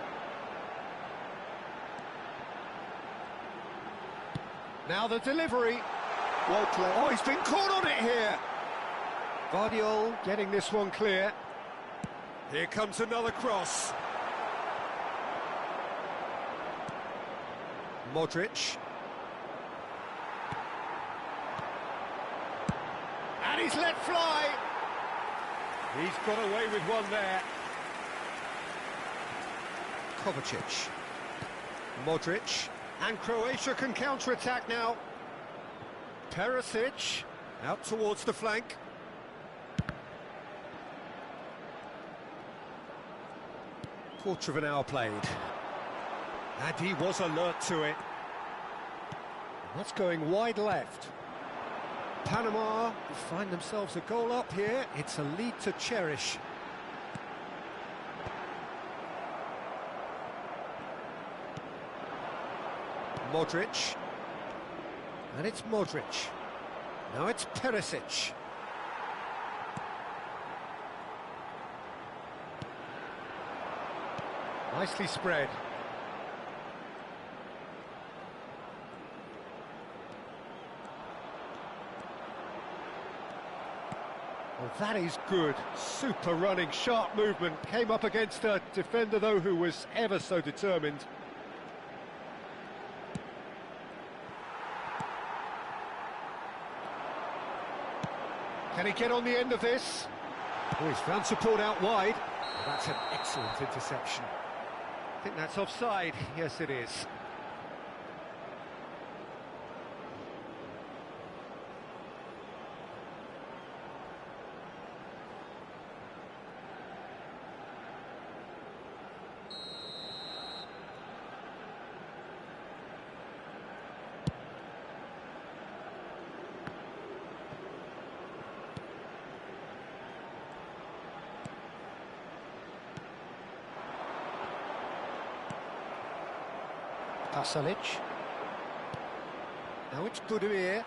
Now the delivery. Well played. Oh, he's been caught on it here. Guardiola getting this one clear. Here comes another cross. Modric. And he's let fly. He's got away with one there. Kovacic. Modric. And Croatia can counter-attack now. Perisic. Out towards the flank. Quarter of an hour played. And he was alert to it. That's going wide left. Panama find themselves a goal up here. It's a lead to cherish. Modric. And it's Modric. Now it's Perisic. Nicely spread. Well, that is good. Super running, sharp movement. Came up against a defender, though, who was ever so determined. Can he get on the end of this? Oh, he's found support out wide. That's an excellent interception. I think that's offside. Yes, it is. Pasalic. Now it's Budimir.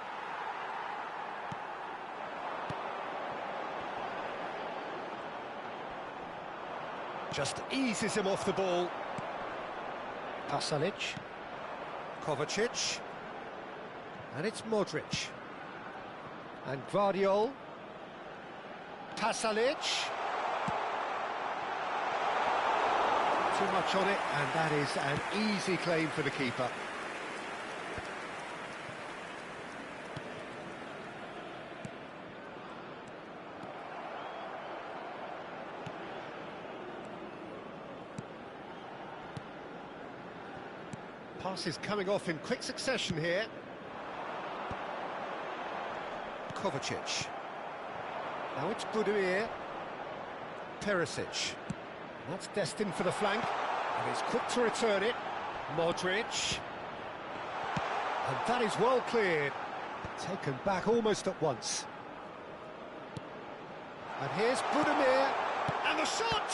Just eases him off the ball. Pasalic. Kovacic. And it's Modric. And Guardiola. Pasalic. Too much on it, and that is an easy claim for the keeper. Passes coming off in quick succession here. Kovacic. Now it's Budimir. Perisic. That's destined for the flank, and he's quick to return it. Modric. And that is well cleared. Taken back almost at once. And here's Budimir, and the shot!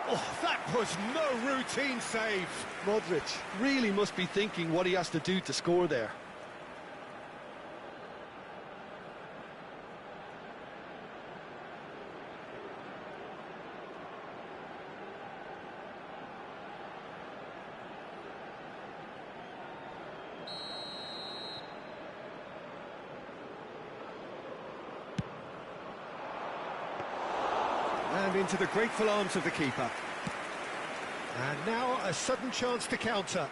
Oh, that was no routine save. Modric really must be thinking what he has to do to score there. And into the grateful arms of the keeper. And now a sudden chance to counter.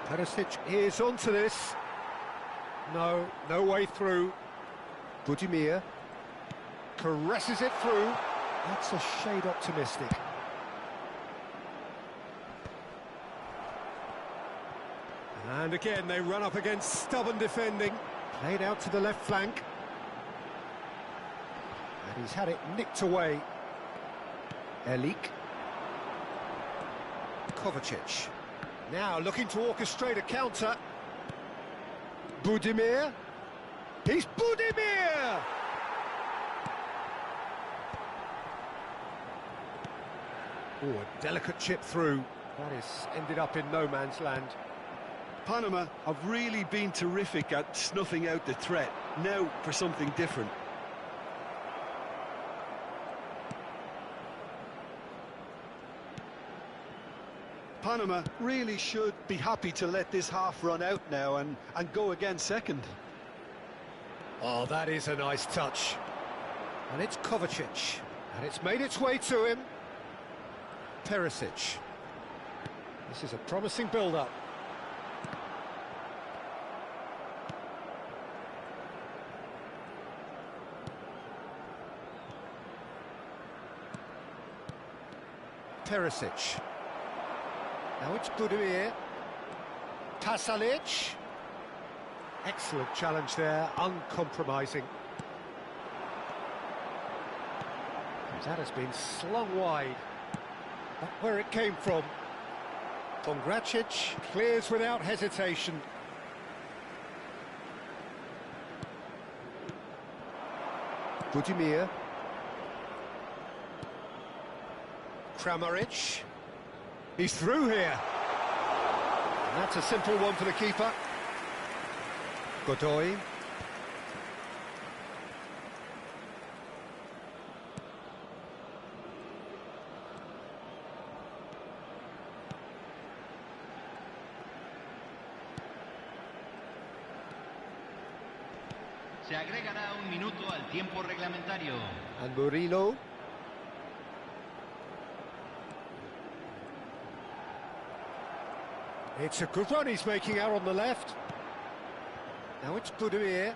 Perisic is onto this. No way through. Budimir caresses it through. That's a shade optimistic. And again, they run up against stubborn defending. Played out to the left flank. And he's had it nicked away. Elik. Kovacic. Now looking to orchestrate a counter. Budimir. He's Budimir! Oh, a delicate chip through. That is ended up in no man's land. Panama have really been terrific at snuffing out the threat. Now for something different. Panama really should be happy to let this half run out now and go again second. Oh, that is a nice touch. And it's Kovacic. And it's made its way to him. Perisic. This is a promising build-up. Perisic. Now it's Budimir. Pasalic. Excellent challenge there, uncompromising. That has been slung wide. That's where it came from. Pongracic clears without hesitation. Budimir. Kramaric. He's through here. And that's a simple one for the keeper. Godoy. Se agregará un minuto al tiempo reglamentario. And Murillo. It's a good run he's making out on the left. Now it's Budimir.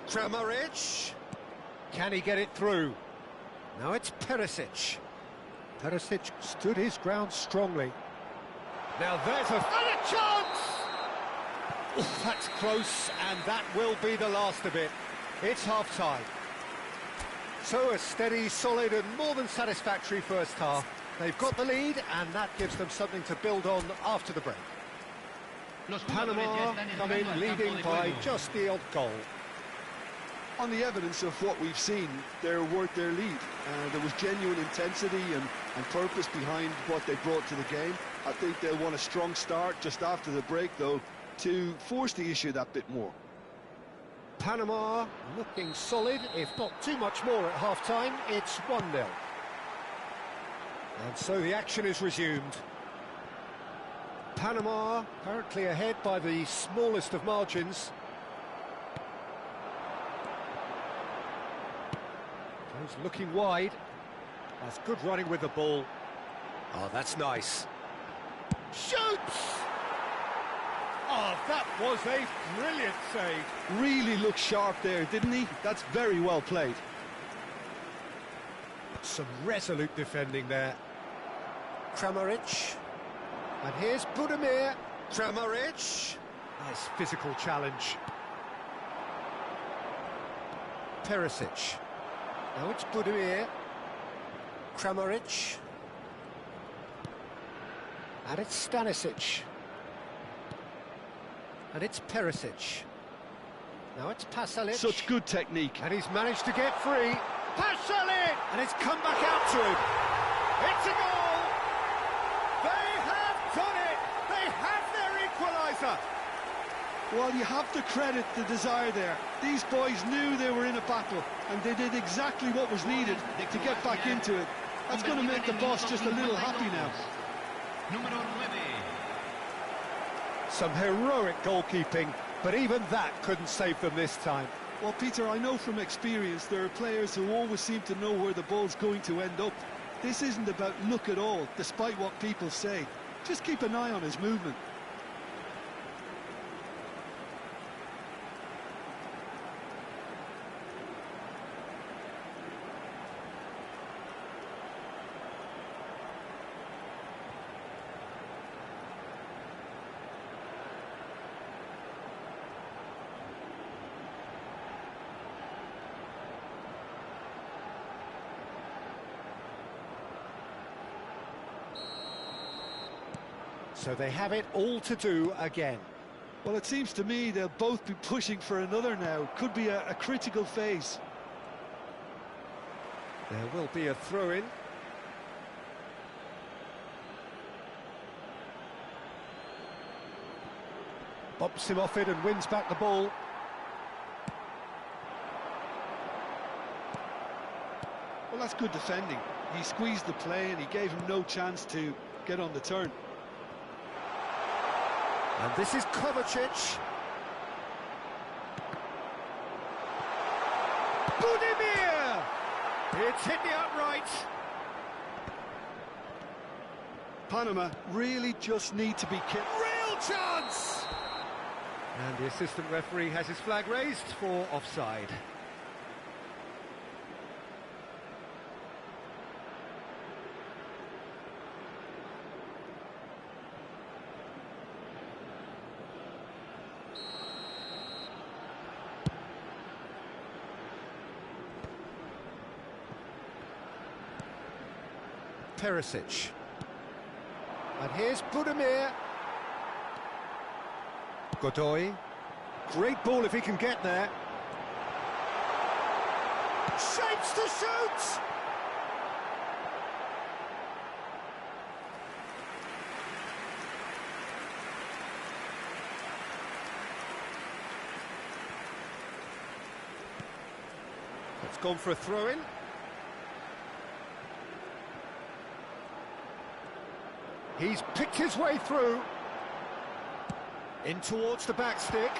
Kramaric. Can he get it through? Now it's Perisic. Perisic stood his ground strongly. Now there's a chance! Oof, that's close, and that will be the last of it. It's half-time. So a steady, solid and more than satisfactory first half. They've got the lead, and that gives them something to build on after the break. Panama come in leading by just the odd goal. On the evidence of what we've seen, they're worth their lead. There was genuine intensity and purpose behind what they brought to the game. I think they'll want a strong start just after the break, though, to force the issue that bit more. Panama looking solid, if not too much more at half-time. It's 1-0. And so the action is resumed. Panama currently ahead by the smallest of margins. Goes looking wide. That's good running with the ball. Oh, that's nice. Shoots! Oh, that was a brilliant save. Really looked sharp there, didn't he? That's very well played. Some resolute defending there. Kramaric. And here's Budimir. Kramaric. Nice physical challenge. Perisic. Now it's Budimir. Kramaric. And it's Stanisic. And it's Perisic. Now it's Pasalic. Such good technique. And he's managed to get free. Pasalic! And it's come back out to him. It's a goal! They have done it! They have their equaliser! Well, you have to credit the desire there. These boys knew they were in a battle, and they did exactly what was needed to get back into it. That's going to make the boss just a little happy now. Some heroic goalkeeping, but even that couldn't save them this time. Well, Peter, I know from experience there are players who always seem to know where the ball's going to end up. This isn't about luck at all, despite what people say. Just keep an eye on his movement. So they have it all to do again. Well, it seems to me they'll both be pushing for another now. Could be a critical phase. There will be a throw-in. Bops him off it and wins back the ball. Well, that's good defending. He squeezed the play and he gave him no chance to get on the turn. And this is Kovacic. Budimir! It's hit the upright. Panama really just need to be kept. Real chance! And the assistant referee has his flag raised for offside. Perisic. And here's Budimir. Godoy. Great ball if he can get there. Shapes to shoot! It's gone for a throw-in. He's picked his way through. In towards the back stick.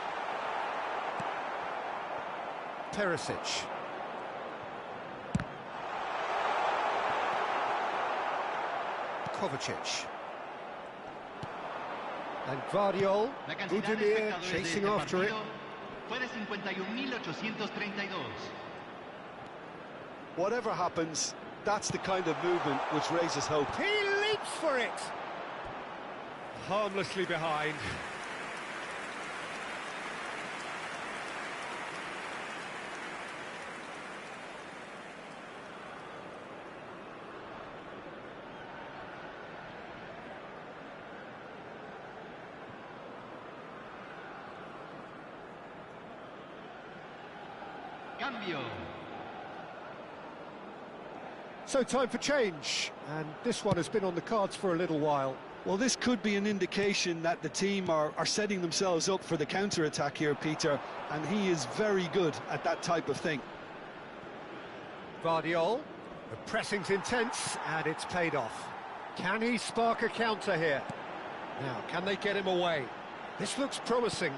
Perisic. Kovacic. And Guardiol. Budimir chasing after it. Whatever happens, that's the kind of movement which raises hope. He leaps for it. Harmlessly behind. Cambio. So time for change, and this one has been on the cards for a little while. Well, this could be an indication that the team are setting themselves up for the counter-attack here, Peter, and he is very good at that type of thing. Guardiol, the pressing's intense, and it's paid off. Can he spark a counter here? Now, can they get him away? This looks promising.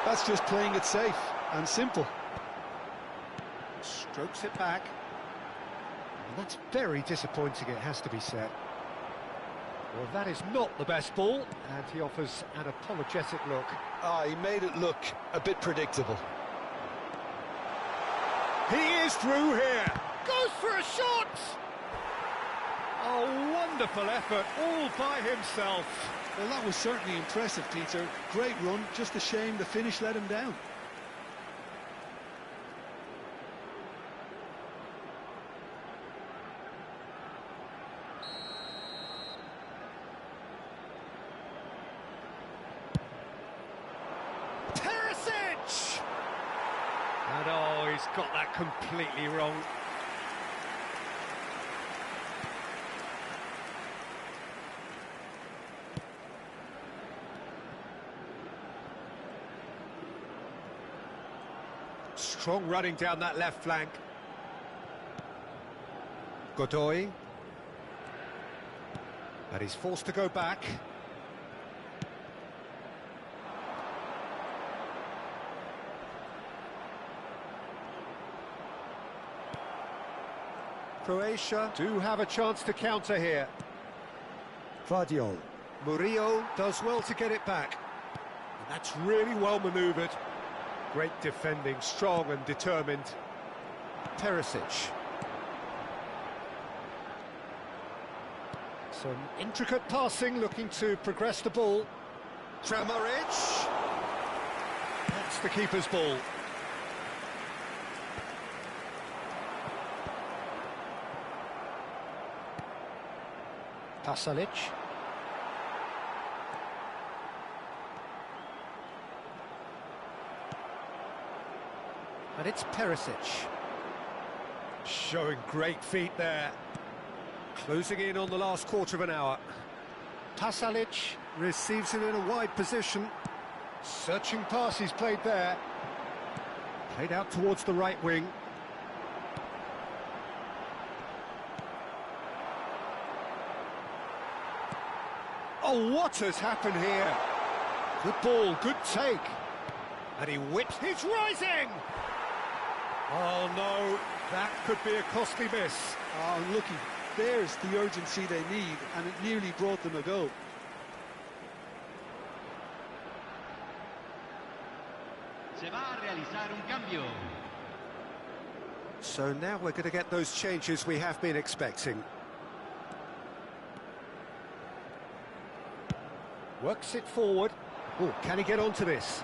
That's just playing it safe and simple. Strokes it back. And that's very disappointing, it has to be said. Well, that is not the best ball, and he offers an apologetic look. He made it look a bit predictable. He is through here. Goes for a shot! A wonderful effort, all by himself. Well, that was certainly impressive, Peter. Great run, just a shame the finish let him down. And oh, he's got that completely wrong. Strong running down that left flank. Godoy. And he's forced to go back. Croatia do have a chance to counter here. Guardiol. Murillo does well to get it back. And that's really well manoeuvred. Great defending, strong and determined. Perisic. Some intricate passing, looking to progress the ball. Kramaric. That's the keeper's ball. Pasalic. And it's Perisic. Showing great feet there. Closing in on the last quarter of an hour. Pasalic receives it in a wide position. Searching pass he's played there. Played out towards the right wing. Oh, what has happened here? Good ball, good take. And he whips, he's rising! Oh no, that could be a costly miss. Oh, looky, there's the urgency they need, and it nearly brought them a goal. Se va a realizar un cambio. So now we're going to get those changes we have been expecting. Works it forward. Oh, can he get onto this?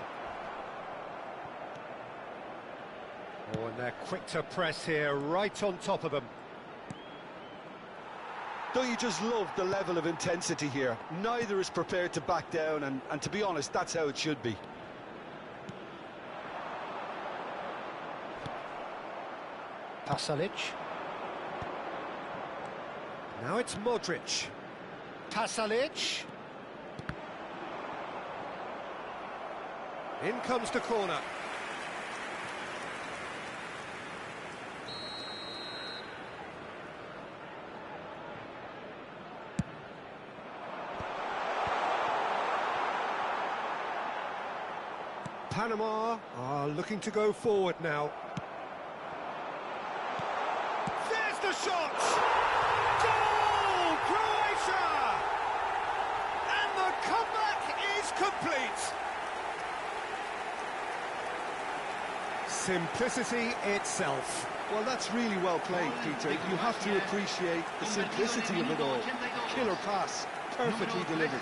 Oh, and they're quick to press here, right on top of them. Don't you just love the level of intensity here? Neither is prepared to back down, and to be honest, that's how it should be. Pasalic. Now it's Modric. Pasalic. In comes the corner. Panama are looking to go forward now. There's the shot! Goal! Croatia! And the comeback is complete! Simplicity itself. Well, that's really well played, Peter. You have to appreciate the simplicity of it all. Killer pass, perfectly delivered.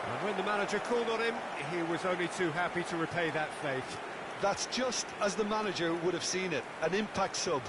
And when the manager called on him, he was only too happy to repay that faith. That's just as the manager would have seen it, an impact sub.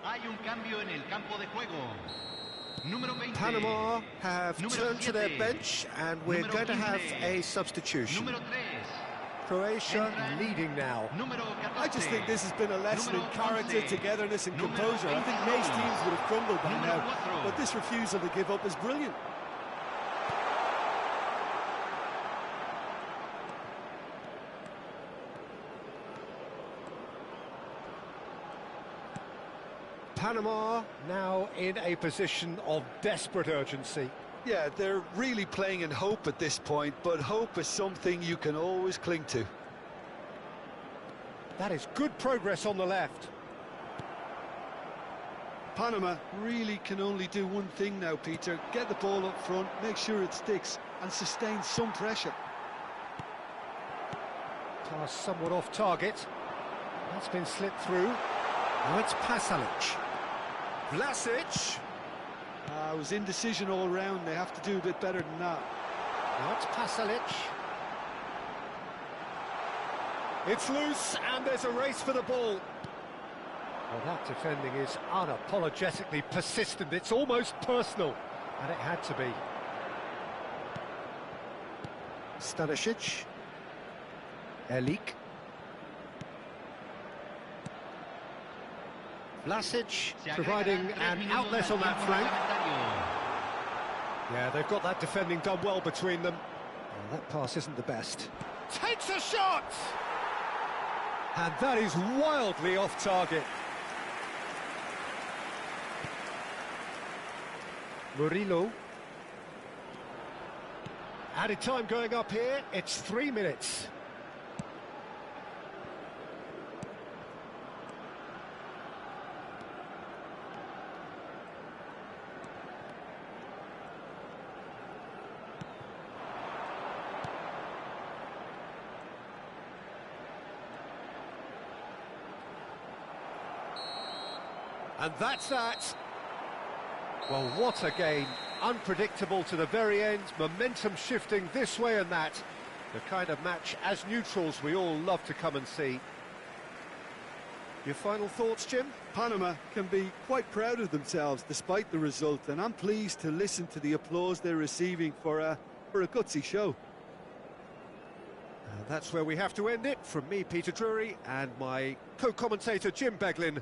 Hay un cambio en el campo de juego. Número 20. Panama have turned to their bench, and we're going to have a substitution. Número 3. Croatia leading now. Número 14. I just think this has been a lesson in character, togetherness and composure. I think most teams would have crumbled by now, but this refusal to give up is brilliant. Panama now in a position of desperate urgency. Yeah, they're really playing in hope at this point, but hope is something you can always cling to. That is good progress on the left. Panama really can only do one thing now, Peter. Get the ball up front, make sure it sticks, and sustain some pressure. Pass somewhat off target. That's been slipped through. Now it's Pasalic. Vlasic. It was indecision all round. They have to do a bit better than that. Now it's Pasalic. It's loose, and there's a race for the ball. Well, that defending is unapologetically persistent. It's almost personal, and it had to be. Stanisic. Elik. Vlasic providing an outlet on that flank. Yeah, they've got that defending done well between them. Oh, that pass isn't the best. Takes a shot! And that is wildly off target. Murillo. Added time going up here, it's 3 minutes. And that's that. Well, what a game. Unpredictable to the very end, momentum shifting this way and that. The kind of match, as neutrals, we all love to come and see. Your final thoughts, Jim? Panama can be quite proud of themselves despite the result, and I'm pleased to listen to the applause they're receiving for a gutsy show. That's where we have to end it. From me, Peter Drury, and my co-commentator, Jim Beglin.